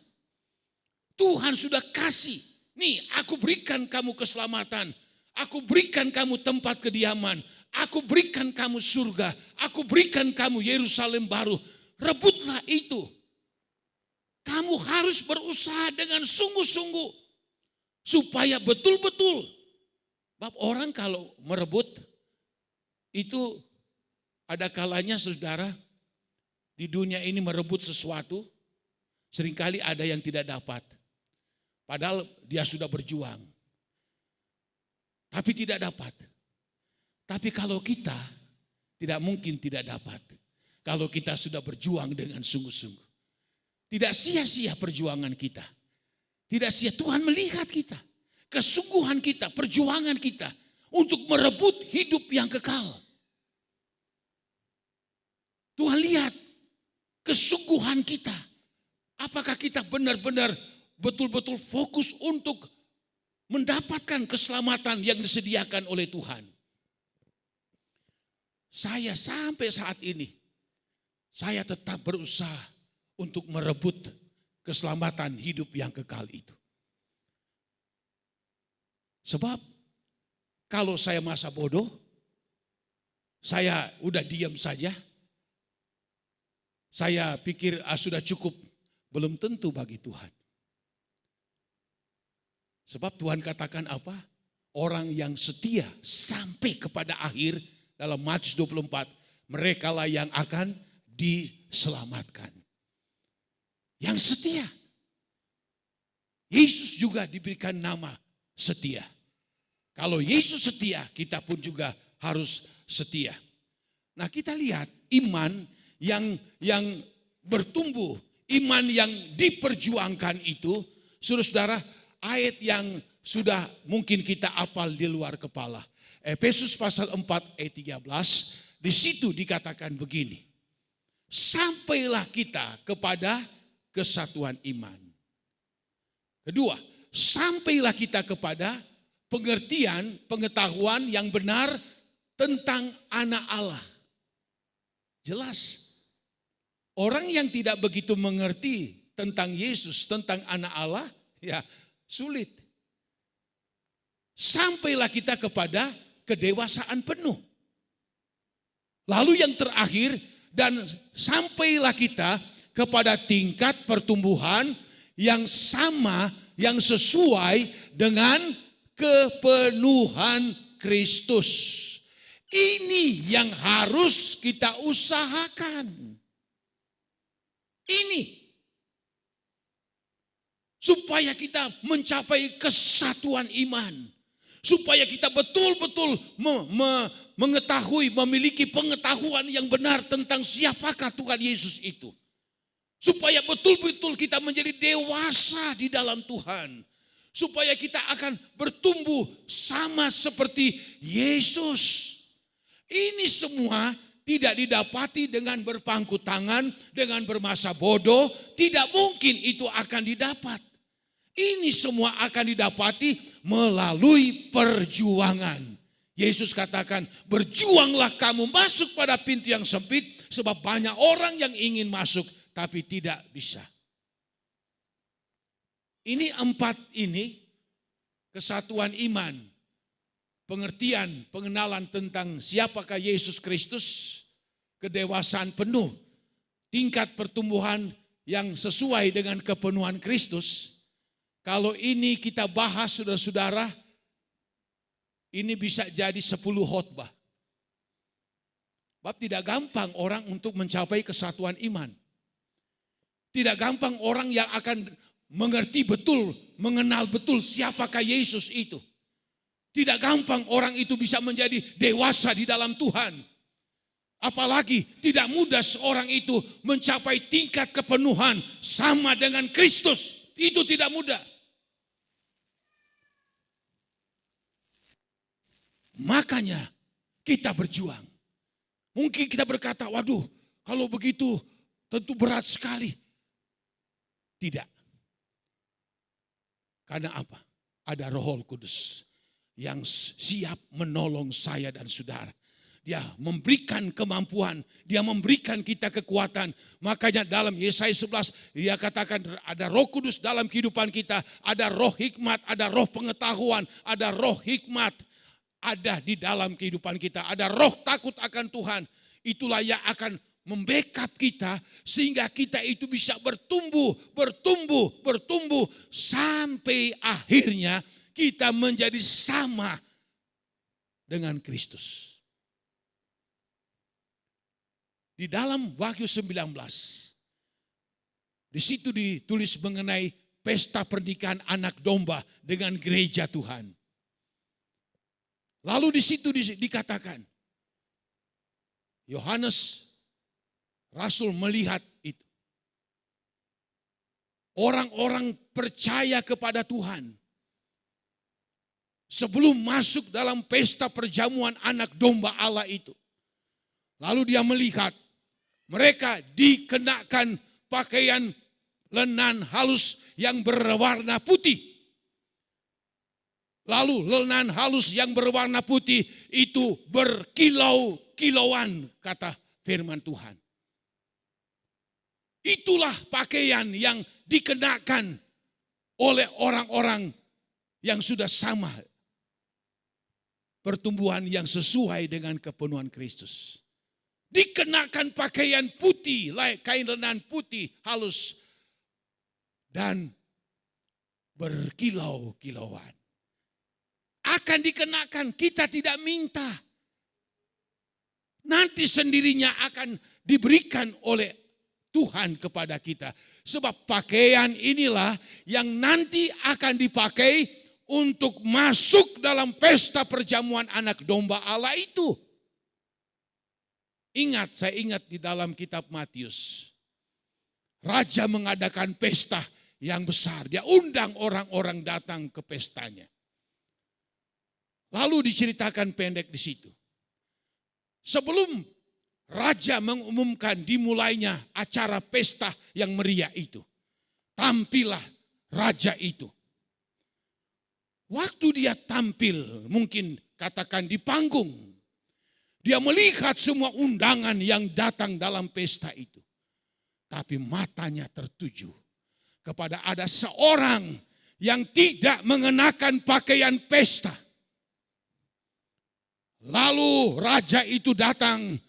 Tuhan sudah kasih. Nih, aku berikan kamu keselamatan. Aku berikan kamu tempat kediaman. Aku berikan kamu surga. Aku berikan kamu Yerusalem baru. Rebutlah itu. Kamu harus berusaha dengan sungguh-sungguh supaya betul-betul. Bab orang kalau merebut itu ada kalanya saudara di dunia ini merebut sesuatu, seringkali ada yang tidak dapat. Padahal dia sudah berjuang. Tapi tidak dapat. Tapi kalau kita tidak mungkin tidak dapat. Kalau kita sudah berjuang dengan sungguh-sungguh. Tidak sia-sia perjuangan kita. Tidak sia, Tuhan melihat kita. Kesungguhan kita, perjuangan kita. Untuk merebut hidup yang kekal. Tuhan lihat kesungguhan kita. Apakah kita benar-benar betul-betul fokus untuk mendapatkan keselamatan yang disediakan oleh Tuhan. Saya sampai saat ini, saya tetap berusaha untuk merebut keselamatan hidup yang kekal itu. Sebab kalau saya masa bodoh, saya udah diam saja, saya pikir sudah cukup, belum tentu bagi Tuhan. Sebab Tuhan katakan apa? Orang yang setia sampai kepada akhir dalam Matius 24, merekalah yang akan diselamatkan. Yang setia. Yesus juga diberikan nama setia. Kalau Yesus setia, kita pun juga harus setia. Nah, kita lihat iman yang bertumbuh, iman yang diperjuangkan itu, saudara-saudara, ayat yang sudah mungkin kita hafal di luar kepala. Efesus pasal 4 ayat 13, di situ dikatakan begini. Sampailah kita kepada kesatuan iman. Kedua, sampailah kita kepada pengertian, pengetahuan yang benar tentang anak Allah. Jelas, orang yang tidak begitu mengerti tentang Yesus, tentang anak Allah, ya sulit. Sampailah kita kepada kedewasaan penuh. Lalu yang terakhir, dan sampailah kita kepada tingkat pertumbuhan yang sama, yang sesuai dengan kepenuhan Kristus. Ini yang harus kita usahakan. Ini. Supaya kita mencapai kesatuan iman. Supaya kita betul-betul mengetahui, memiliki pengetahuan yang benar tentang siapakah Tuhan Yesus itu. Supaya betul-betul kita menjadi dewasa di dalam Tuhan. Supaya kita akan bertumbuh sama seperti Yesus. Ini semua tidak didapati dengan berpangku tangan, dengan bermasa bodoh. Tidak mungkin itu akan didapat. Ini semua akan didapati melalui perjuangan. Yesus katakan, berjuanglah kamu masuk pada pintu yang sempit, sebab banyak orang yang ingin masuk tapi tidak bisa. Ini empat ini, kesatuan iman, pengertian, pengenalan tentang siapakah Yesus Kristus, kedewasaan penuh, tingkat pertumbuhan yang sesuai dengan kepenuhan Kristus. Kalau ini kita bahas saudara-saudara, ini bisa jadi 10 khotbah. Sebab tidak gampang orang untuk mencapai kesatuan iman. Tidak gampang orang yang akan mengerti betul, mengenal betul siapakah Yesus itu. Tidak gampang orang itu bisa menjadi dewasa di dalam Tuhan. Apalagi tidak mudah seorang itu mencapai tingkat kepenuhan sama dengan Kristus. Itu tidak mudah. Makanya kita berjuang. Mungkin kita berkata, waduh kalau begitu tentu berat sekali. Tidak. Karena apa? Ada Roh Kudus yang siap menolong saya dan saudara. Dia memberikan kemampuan, dia memberikan kita kekuatan. Makanya dalam Yesaya 11 dia katakan ada Roh Kudus dalam kehidupan kita, ada roh hikmat, ada roh pengetahuan, ada roh hikmat ada di dalam kehidupan kita. Ada roh takut akan Tuhan. Itulah yang akan membackup kita sehingga kita itu bisa bertumbuh sampai akhirnya kita menjadi sama dengan Kristus. Di dalam Wahyu 19, di situ ditulis mengenai pesta pernikahan anak domba dengan gereja Tuhan. Lalu di situ dikatakan, Yohanes Rasul melihat itu. Orang-orang percaya kepada Tuhan sebelum masuk dalam pesta perjamuan anak domba Allah itu. Lalu dia melihat mereka dikenakan pakaian lenan halus yang berwarna putih. Lalu lenan halus yang berwarna putih itu berkilau-kilauan, kata firman Tuhan. Itulah pakaian yang dikenakan oleh orang-orang yang sudah sama pertumbuhan yang sesuai dengan kepenuhan Kristus. Dikenakan pakaian putih, kain lenan putih halus dan berkilau-kilauan. Akan dikenakan, kita tidak minta. Nanti sendirinya akan diberikan oleh Tuhan kepada kita. Sebab pakaian inilah yang nanti akan dipakai untuk masuk dalam pesta perjamuan anak domba Allah itu. Saya ingat di dalam kitab Matius. Raja mengadakan pesta yang besar. Dia undang orang-orang datang ke pestanya. Lalu diceritakan pendek di situ. Sebelum Raja mengumumkan dimulainya acara pesta yang meriah itu. Tampillah raja itu. Waktu dia tampil, mungkin katakan di panggung. Dia melihat semua undangan yang datang dalam pesta itu. Tapi matanya tertuju kepada ada seorang yang tidak mengenakan pakaian pesta. Lalu raja itu datang.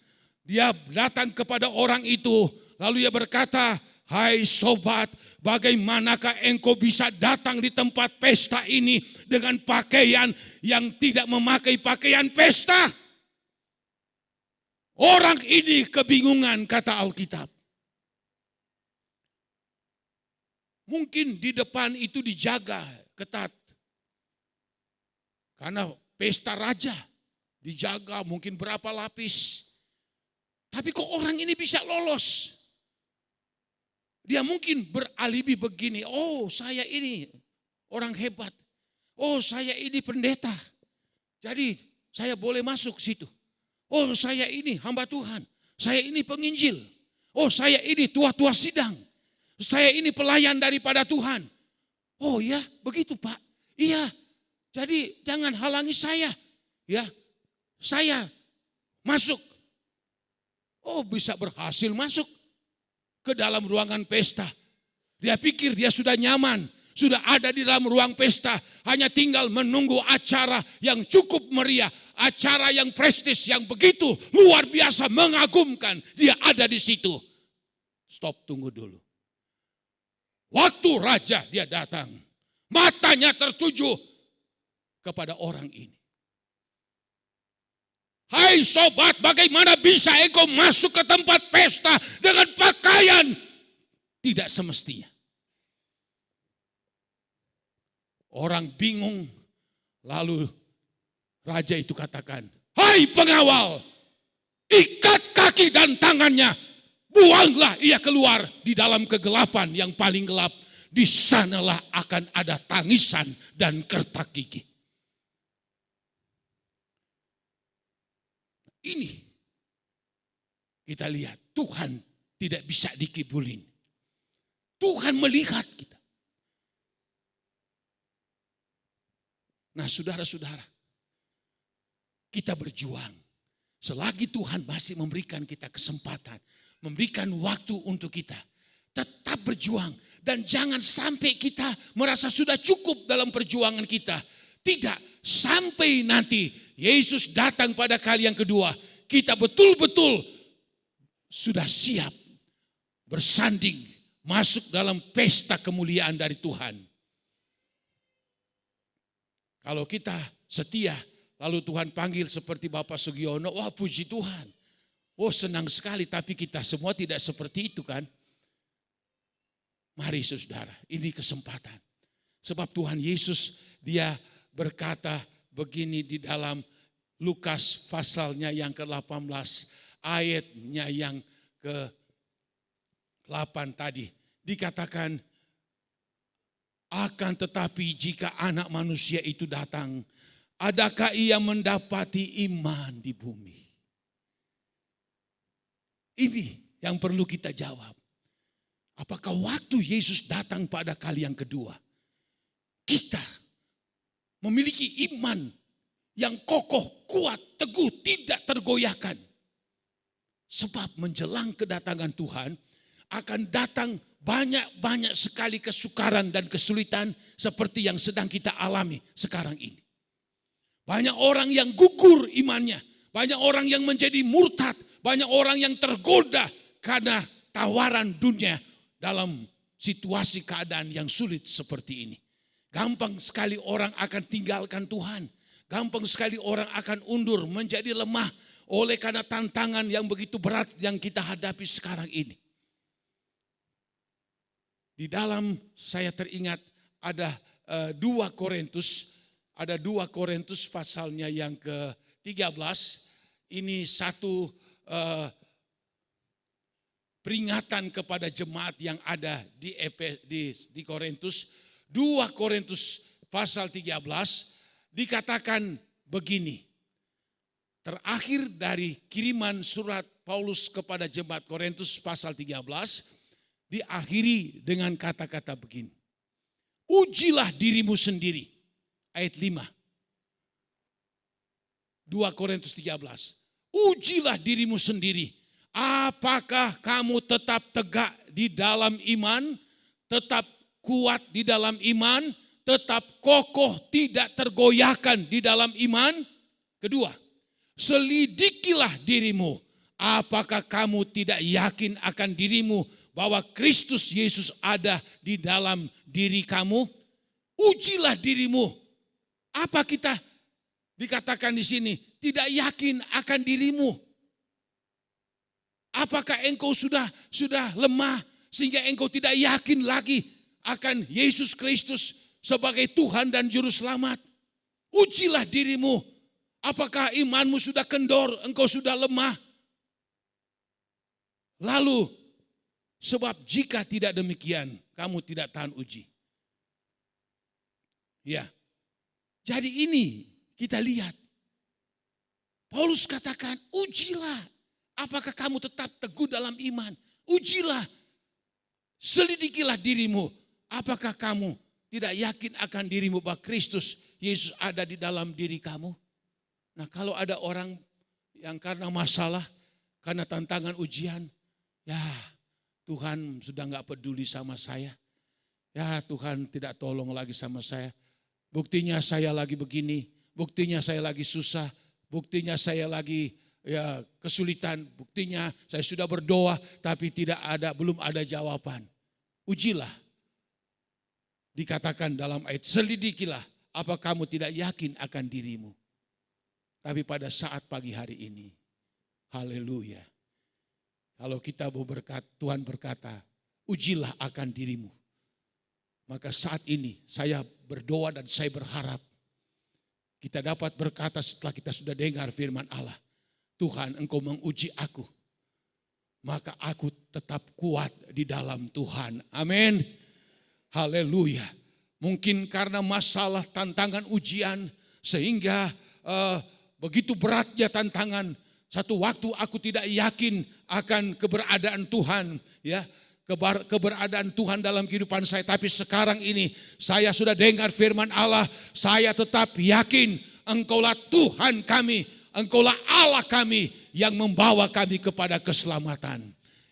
Dia datang kepada orang itu, lalu dia berkata, "Hai sobat, bagaimanakah engkau bisa datang di tempat pesta ini dengan pakaian yang tidak memakai pakaian pesta?" Orang ini kebingungan, kata Alkitab. Mungkin di depan itu dijaga ketat. Karena pesta raja dijaga mungkin berapa lapis. Tapi kok orang ini bisa lolos? Dia mungkin beralibi begini, oh saya ini orang hebat. Oh saya ini pendeta. Jadi saya boleh masuk situ. Oh saya ini hamba Tuhan. Saya ini penginjil. Oh saya ini tua-tua sidang. Saya ini pelayan daripada Tuhan. Oh ya begitu Pak. Iya jadi jangan halangi saya. Ya saya masuk. Oh bisa berhasil masuk ke dalam ruangan pesta. Dia pikir dia sudah nyaman, sudah ada di dalam ruang pesta. Hanya tinggal menunggu acara yang cukup meriah. Acara yang prestis, yang begitu luar biasa, mengagumkan. Dia ada di situ. Stop, tunggu dulu. Waktu raja dia datang, matanya tertuju kepada orang ini. Hai sobat, bagaimana bisa engkau masuk ke tempat pesta dengan pakaian tidak semestinya? Orang bingung, lalu raja itu katakan, "Hai pengawal, ikat kaki dan tangannya, buanglah ia keluar di dalam kegelapan yang paling gelap. Di sanalah akan ada tangisan dan kertak gigi." Ini kita lihat Tuhan tidak bisa dikibulin. Tuhan melihat kita. Nah saudara-saudara, kita berjuang. Selagi Tuhan masih memberikan kita kesempatan, memberikan waktu untuk kita, tetap berjuang. Dan jangan sampai kita merasa sudah cukup dalam perjuangan kita. Tidak, sampai nanti Yesus datang pada kali yang kedua, kita betul-betul sudah siap bersanding masuk dalam pesta kemuliaan dari Tuhan. Kalau kita setia, lalu Tuhan panggil seperti Bapak Sugiono, wah puji Tuhan. Oh senang sekali, tapi kita semua tidak seperti itu kan. Mari saudara, ini kesempatan. Sebab Tuhan Yesus dia berkata begini di dalam Lukas pasalnya yang ke-18, ayatnya yang ke-8 tadi. Dikatakan, akan tetapi jika anak manusia itu datang, adakah ia mendapati iman di bumi? Ini yang perlu kita jawab. Apakah waktu Yesus datang pada kali yang kedua, kita memiliki iman yang kokoh, kuat, teguh, tidak tergoyahkan? Sebab menjelang kedatangan Tuhan akan datang banyak-banyak sekali kesukaran dan kesulitan seperti yang sedang kita alami sekarang ini. Banyak orang yang gugur imannya, banyak orang yang menjadi murtad, banyak orang yang tergoda karena tawaran dunia dalam situasi keadaan yang sulit seperti ini. Gampang sekali orang akan tinggalkan Tuhan. Gampang sekali orang akan undur, menjadi lemah oleh karena tantangan yang begitu berat yang kita hadapi sekarang ini. Di dalam saya teringat ada 2 Korintus, ada 2 Korintus pasalnya yang ke-13. Ini satu peringatan kepada jemaat yang ada di Korintus. 2 Korintus pasal 13 dikatakan begini. Terakhir dari kiriman surat Paulus kepada jemaat Korintus pasal 13 diakhiri dengan kata-kata begini. Ujilah dirimu sendiri. Ayat 5. 2 Korintus 13. Ujilah dirimu sendiri. Apakah kamu tetap tegak di dalam iman, tetap kuat di dalam iman, tetap kokoh tidak tergoyahkan di dalam iman? Kedua, selidikilah dirimu. Apakah kamu tidak yakin akan dirimu bahwa Kristus Yesus ada di dalam diri kamu? Ujilah dirimu. Apa kita dikatakan di sini? Tidak yakin akan dirimu. Apakah engkau sudah lemah sehingga engkau tidak yakin lagi akan Yesus Kristus sebagai Tuhan dan Juru Selamat? Ujilah dirimu. Apakah imanmu sudah kendor, engkau sudah lemah? Lalu, sebab jika tidak demikian, kamu tidak tahan uji. Ya, jadi ini kita lihat. Paulus katakan, ujilah. Apakah kamu tetap teguh dalam iman? Ujilah, selidikilah dirimu. Apakah kamu tidak yakin akan dirimu bahwa Kristus Yesus ada di dalam diri kamu? Nah, kalau ada orang yang karena masalah, karena tantangan ujian, ya Tuhan sudah gak peduli sama saya. Ya Tuhan tidak tolong lagi sama saya. Buktinya saya lagi begini, buktinya saya lagi susah, buktinya saya lagi kesulitan, buktinya saya sudah berdoa tapi belum ada jawaban. Ujilah. Dikatakan dalam ayat, selidikilah apa kamu tidak yakin akan dirimu. Tapi pada saat pagi hari ini, haleluya. Kalau kita mau Tuhan berkata, ujilah akan dirimu. Maka saat ini saya berdoa dan saya berharap kita dapat berkata setelah kita sudah dengar firman Allah. Tuhan, engkau menguji aku, maka aku tetap kuat di dalam Tuhan. Amin. Haleluya. Mungkin karena masalah, tantangan, ujian, sehingga begitu beratnya tantangan. Satu waktu aku tidak yakin akan keberadaan Tuhan, ya, keberadaan Tuhan dalam kehidupan saya. Tapi sekarang ini saya sudah dengar firman Allah, saya tetap yakin engkaulah Tuhan kami. Engkaulah Allah kami yang membawa kami kepada keselamatan.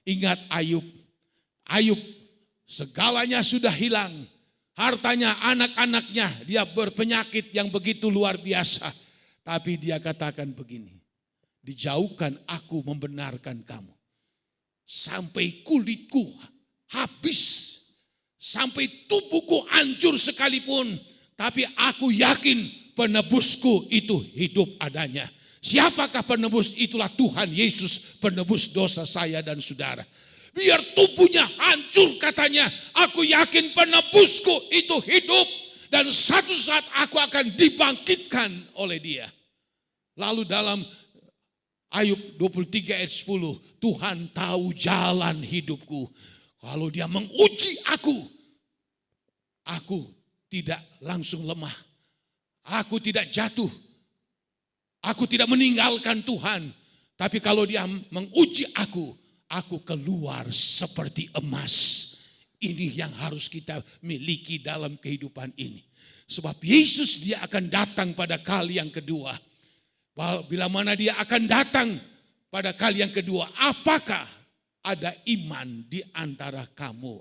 Ingat Ayub. Ayub segalanya sudah hilang. Hartanya, anak-anaknya, dia berpenyakit yang begitu luar biasa. Tapi dia katakan begini, dijauhkan aku membenarkan kamu. sampai kulitku habis, sampai tubuhku hancur sekalipun, tapi aku yakin penebusku itu hidup adanya. Siapakah penebus? Itulah Tuhan Yesus, penebus dosa saya dan saudara. Biar tubuhnya hancur katanya, aku yakin penebusku itu hidup dan satu saat aku akan dibangkitkan oleh Dia. Lalu dalam Ayub 23 ayat 10, Tuhan tahu jalan hidupku. Kalau Dia menguji aku tidak langsung lemah. Aku tidak jatuh. Aku tidak meninggalkan Tuhan. Tapi kalau Dia menguji aku keluar seperti emas. Ini yang harus kita miliki dalam kehidupan ini. Sebab Yesus Dia akan datang pada kali yang kedua. Bila mana Dia akan datang pada kali yang kedua, apakah ada iman di antara kamu?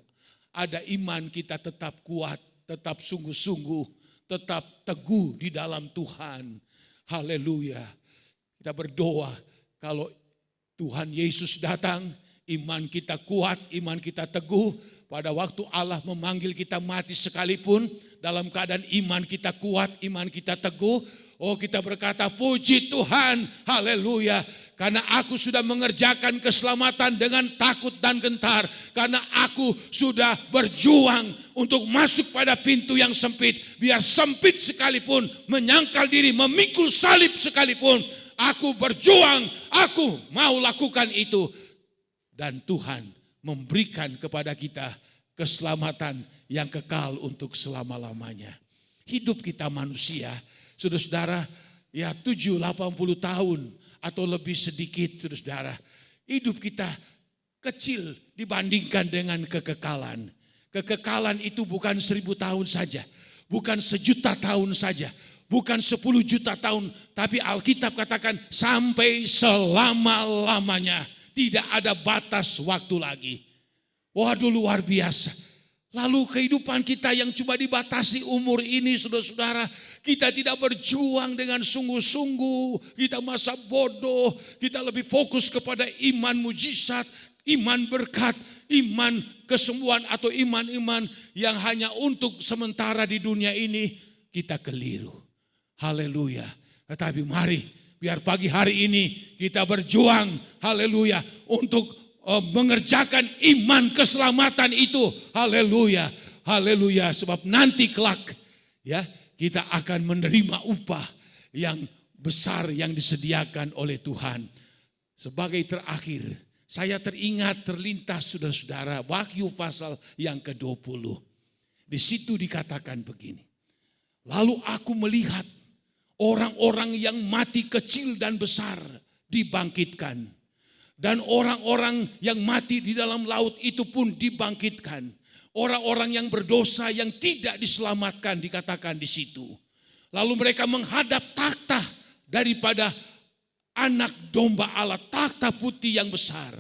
Ada iman kita tetap kuat, tetap sungguh-sungguh, tetap teguh di dalam Tuhan. Haleluya. Kita berdoa kalau Tuhan Yesus datang, iman kita kuat, iman kita teguh. Pada waktu Allah memanggil kita mati sekalipun, dalam keadaan iman kita kuat, iman kita teguh. Oh, kita berkata, puji Tuhan, haleluya. Karena aku sudah mengerjakan keselamatan dengan takut dan gentar. Karena aku sudah berjuang untuk masuk pada pintu yang sempit. Biar sempit sekalipun, menyangkal diri, memikul salib sekalipun. Aku berjuang, aku mau lakukan itu. Dan Tuhan memberikan kepada kita keselamatan yang kekal untuk selama-lamanya. Hidup kita manusia, saudara-saudara, ya 70-80 tahun atau lebih sedikit, saudara-saudara. Hidup kita kecil dibandingkan dengan kekekalan. Kekekalan itu bukan 1000 tahun saja, bukan 1.000.000 tahun saja, bukan 10 juta tahun, tapi Alkitab katakan sampai selama-lamanya. Tidak ada batas waktu lagi. Waduh, luar biasa. Lalu kehidupan kita yang cuma dibatasi umur ini, saudara-saudara, kita tidak berjuang dengan sungguh-sungguh, kita masa bodoh, kita lebih fokus kepada iman mujizat, iman berkat, iman kesembuhan atau iman-iman yang hanya untuk sementara di dunia ini, kita keliru. Haleluya. Tetapi mari, biar pagi hari ini kita berjuang, haleluya, untuk mengerjakan iman keselamatan itu. Haleluya. Haleluya. Sebab nanti kelak ya kita akan menerima upah yang besar yang disediakan oleh Tuhan. Sebagai terakhir, saya terlintas saudara-saudara Wahyu pasal yang ke-20. Di situ dikatakan begini. Lalu aku melihat orang-orang yang mati kecil dan besar dibangkitkan. Dan orang-orang yang mati di dalam laut itu pun dibangkitkan. Orang-orang yang berdosa yang tidak diselamatkan dikatakan di situ. Lalu mereka menghadap takhta daripada anak domba Allah, takhta putih yang besar.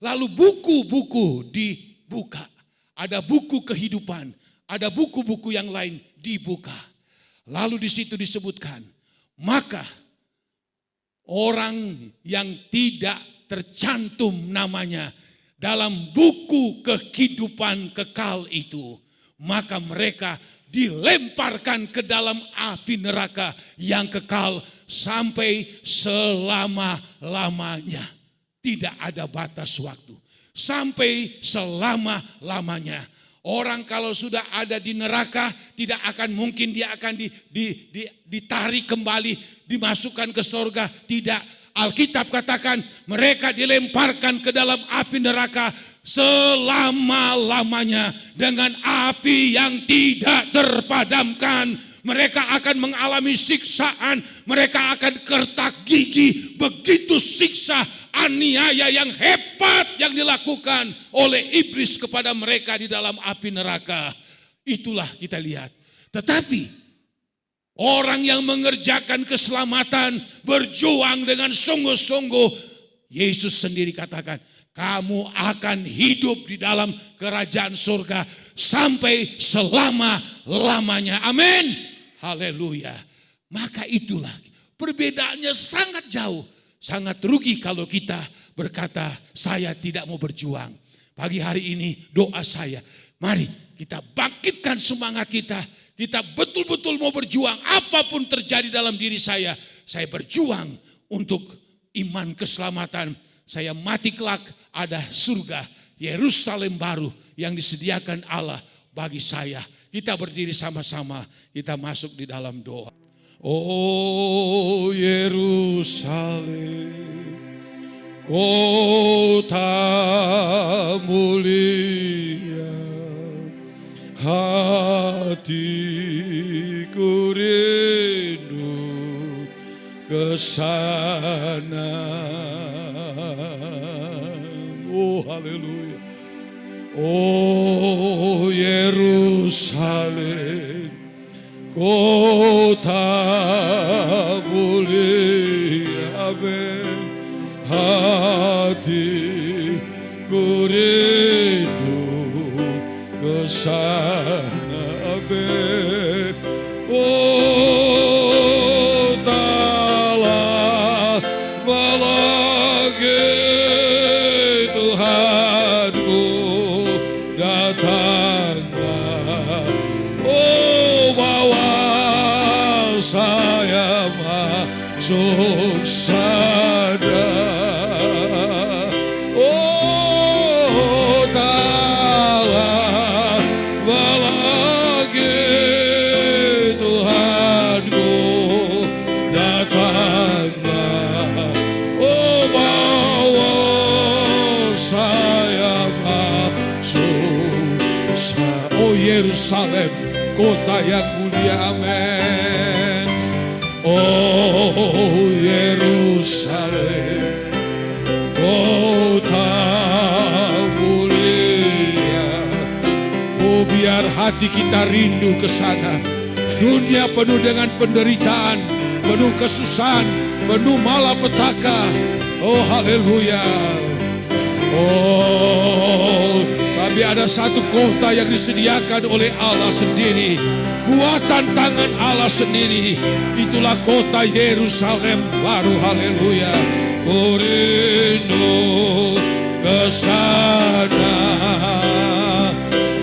Lalu buku-buku dibuka. Ada buku kehidupan, ada buku-buku yang lain dibuka. Lalu di situ disebutkan, maka orang yang tidak tercantum namanya dalam buku kehidupan kekal itu, maka mereka dilemparkan ke dalam api neraka yang kekal sampai selama-lamanya. Tidak ada batas waktu. Sampai selama-lamanya. Orang kalau sudah ada di neraka, tidak akan mungkin dia akan ditarik kembali, dimasukkan ke surga. Tidak. Alkitab katakan mereka dilemparkan ke dalam api neraka selama-lamanya dengan api yang tidak terpadamkan. Mereka akan mengalami siksaan, mereka akan kertak gigi, begitu siksa, aniaya yang hebat yang dilakukan oleh iblis kepada mereka di dalam api neraka. Itulah kita lihat. Tetapi orang yang mengerjakan keselamatan, berjuang dengan sungguh-sungguh, Yesus sendiri katakan, kamu akan hidup di dalam kerajaan surga sampai selama-lamanya. Amin. Haleluya. Maka itulah perbedaannya sangat jauh. Sangat rugi kalau kita berkata, saya tidak mau berjuang. Pagi hari ini doa saya, mari kita bangkitkan semangat kita. Kita betul-betul mau berjuang, apapun terjadi dalam diri saya berjuang untuk iman keselamatan. Saya mati kelak ada surga, Yerusalem baru yang disediakan Allah bagi saya. Kita berdiri sama-sama, kita masuk di dalam doa. Oh Yerusalem, kota mulia, hatiku rindu ke sana. Oh haleluya. Oh Yerusalem, kota mulia, amin. Hatiku rindu ke sana, amin. Oh talah lagi Tuhanku, datanglah. Oh bawa saya masuk sana. Oh talah lagi Tuhanku, datanglah. Oh bawa saya masuk sana. Oh Yerusalem, kota yang mulia, amin. Oh Yerusalem, kota mulia. Oh biar hati kita rindu ke sana. Dunia penuh dengan penderitaan, penuh kesusahan, penuh malapetaka. Oh haleluya. Oh, tapi ada satu kota yang disediakan oleh Allah sendiri, buatan tangan Allah sendiri. Itulah kota Yerusalem baru, haleluya. Ku rindu ke sana.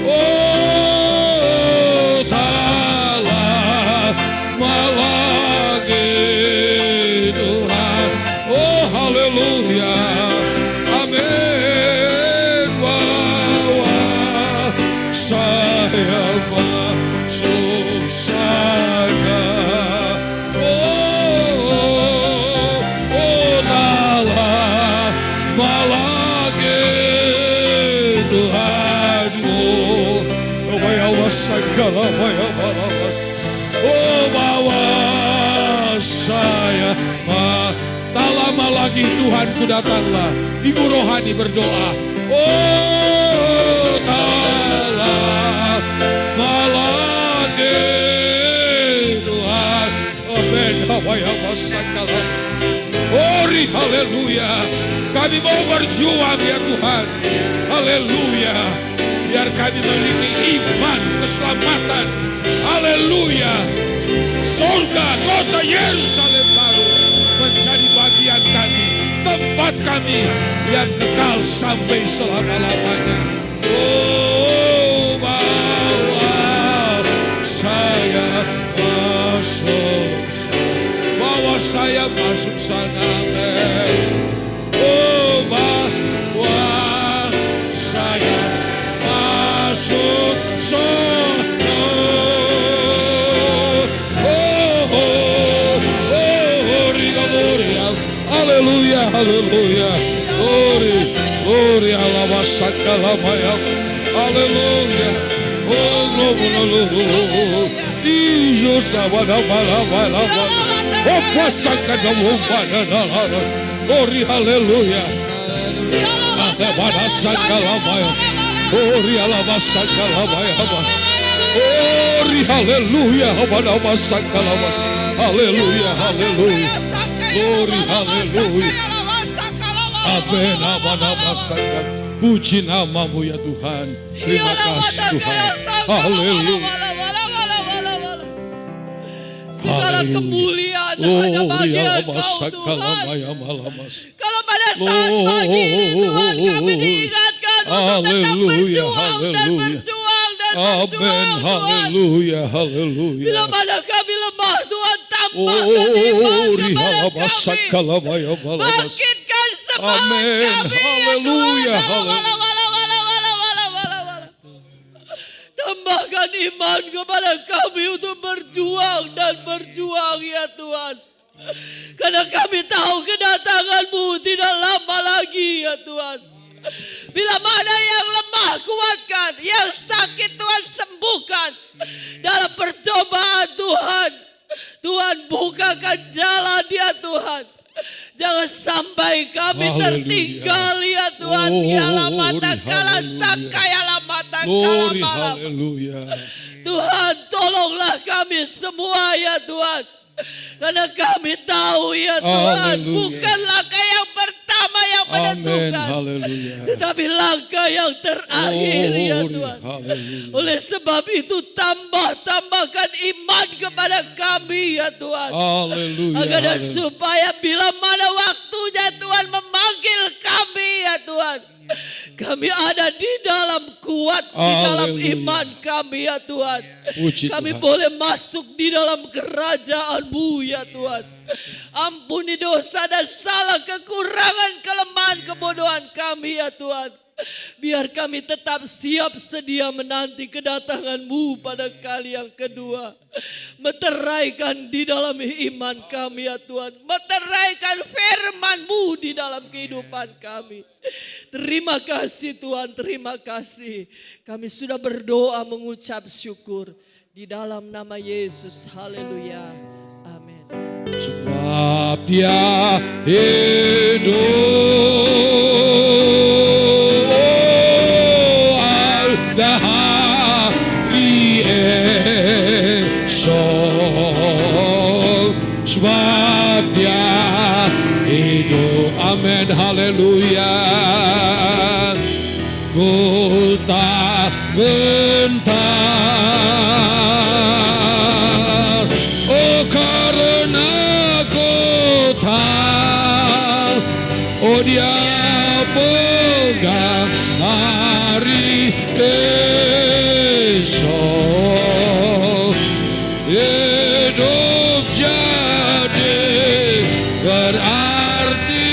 Oh talah lagi Tuhan. Oh haleluya. Saya masuk sana. Oh talah lagi Tuhanku. Oh bawa segala oh bawa saya tak lama lagi Tuhanku datanglah. Ibu rohani berdoa. Oh talah lagi Tuhan. Amin. Ori haleluya. Kami mau berjuang ya Tuhan. Haleluya. Biar kami memiliki iman keselamatan. Haleluya. Surga kota Yerusalem baru menjadi bagian kami, tempat kami yang kekal sampai selama-lamanya. Oh bawa saya masuk, bawa saya masuk sana, amin. Oh bawa saya masuk sana. Haleluya, haleluya. Glory, alabasakalabaya. Haleluya. Oh, haleluya. Jesus, abadabala. Oh, pasakadamumbadadala. Glory, haleluya. Alabasakalabaya. Glory, alabasakalabaya. Glory, haleluya. Abadabasakalabaya. Haleluya, haleluya. Glory, haleluya. Amin, amin. Puji namamu ya Tuhan. Terima kasih Tuhan. Haleluya. Segala kemuliaan hanya bagi Engkau Tuhan. Kalau pada saat pagi ini Tuhan kami diingatkan untuk tetap berjuang dan berjuang dan berjuang Tuhan. Haleluya, haleluya. Bila mana kami lemah Tuhan, tambahkan iman kepada kami. Bangkitkan semangat kami ya Tuhan. Tambahkan iman kepada kami untuk berjuang dan berjuang ya Tuhan. Karena kami tahu kedatangan-Mu tidak lama lagi ya Tuhan. Bila mana yang lemah kuatkan, yang sakit Tuhan sembuhkan. Dalam percobaan Tuhan, Tuhan bukakan jalan ya Tuhan. Jangan sampai kami tertinggal ya Tuhan. Yala mata kala sakaya la mata kala malam. Tuhan tolonglah kami semua ya Tuhan. Karena kami tahu ya Tuhan, bukan langkah yang pertama yang menentukan, tetapi langkah yang terakhir ya Tuhan. Oleh sebab itu tambahkan iman kepada kami ya Tuhan. Agar supaya bila mana waktunya Tuhan memanggil kami ya Tuhan, kami ada di dalam kuat, di dalam iman kami ya Tuhan. Kami boleh masuk di dalam kerajaan-Mu ya Tuhan. Ampuni dosa dan salah, kekurangan, kelemahan, kebodohan kami ya Tuhan. Biar kami tetap siap sedia menanti kedatangan-Mu pada kali yang kedua. Meteraikan di dalam iman kami ya Tuhan. Meteraikan firman-Mu di dalam kehidupan kami. Terima kasih Tuhan, terima kasih. Kami sudah berdoa mengucap syukur. Di dalam nama Yesus, haleluya. Amin. Sebab Dia hidup. Sebab Dia hidup, amin, haleluya. Ku tak gentar, oh karena ku tahu, oh Dia pegang hari esok. Hidup jadi berarti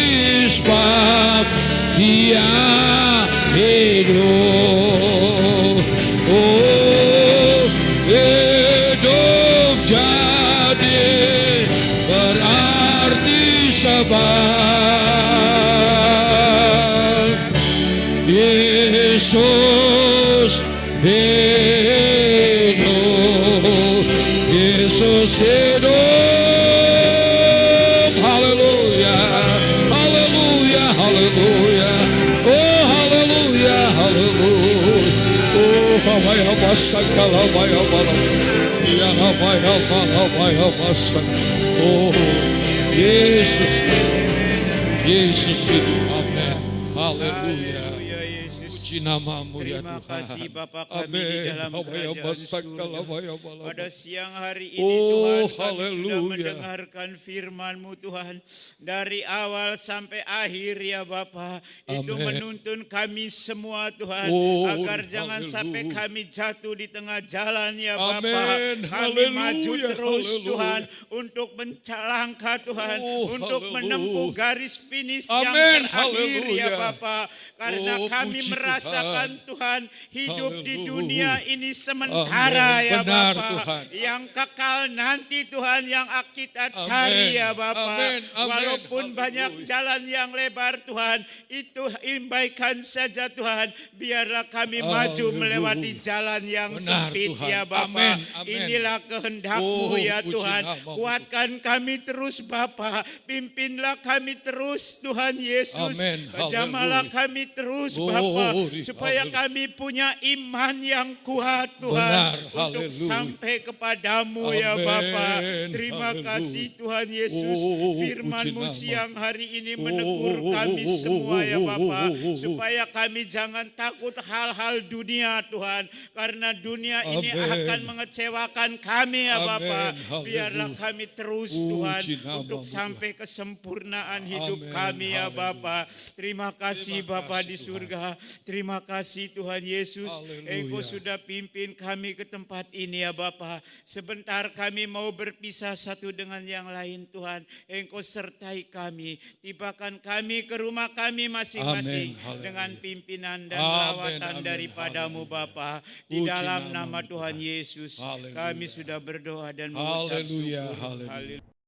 sebab Dia hidup. Oh, hidup jadi berarti sebab Yesus hidup. Yesus hidup. Haleluya, haleluya, haleluya. Oh haleluya, haleluya. Oh habaya basaka habaya bala. Ya habaya bala habaya basak. Oh Yesus, Yesus hidup. Amin. Haleluya. Nama-Mu ya Terima Tuhan. kasih Bapa kami di dalam kerajaan surga. Pada siang hari ini Oh, Tuhan kami sudah haleluya. mendengarkan firman-Mu Tuhan. Dari awal sampai akhir ya Bapa. Itu Amin. menuntun kami semua Tuhan. Oh, agar jangan haleluya. sampai kami jatuh di tengah jalan ya Bapa. Amin. Kami Haleluya, maju terus haleluya. Tuhan. Untuk mencalangkah Tuhan. Oh, untuk haleluya. menempuh garis finish Amin. yang terakhir Haleluya. ya Bapa. Karena Oh, kami puji merasakan Tuhan hidup di Haleluya. dunia ini sementara Amin. ya Benar, Bapa. Tuhan. Yang kekal nanti Tuhan yang kita cari ya Bapa. Amin. Amin. Walaupun Haleluya. banyak jalan yang lebar Tuhan, itu imbaikan saja Tuhan. Biarlah kami maju Haleluya. melewati jalan yang Benar, sempit Tuhan. ya Bapa. Amin. Amin. Inilah kehendak-Mu Oh, ya puji Tuhan. nama-Mu. Kuatkan kami terus Bapa. Pimpinlah kami terus Tuhan Yesus. Amin. Jamalah Haleluya. kami terus Oh, Bapa. haleluya. Supaya kami punya iman yang kuat Tuhan. Benar. Untuk Haleluya. sampai kepadamu ya Amin. Bapa. Terima Haleluya. kasih Tuhan Yesus. Firman-Mu puji siang hari ini menegur kami semua ya Bapa, supaya kami jangan takut hal-hal dunia Tuhan, karena dunia ini Amin. akan mengecewakan kami ya Amin. Bapa. Haleluya. Biarlah kami terus Tuhan Puji namamu, untuk sampai kesempurnaan hidup Amin. kami ya Haleluya. Bapa. Terima kasih Terima Bapa kasih, di Tuhan. surga. Terima kasih Tuhan Yesus. Haleluya. Engkau sudah pimpin kami ke tempat ini ya Bapa. Sebentar kami mau berpisah satu dengan yang lain Tuhan. Engkau sertai kami. Tibakan kami ke rumah kami masing-masing. Amin. Haleluya. Dengan pimpinan dan Amin. lawatan Amin. daripadamu Haleluya. Bapa. Di Puji dalam namamu, nama Tuhan Tuhan. Yesus. Haleluya. Kami sudah berdoa dan mengucap Haleluya. syukur. Haleluya. Haleluya.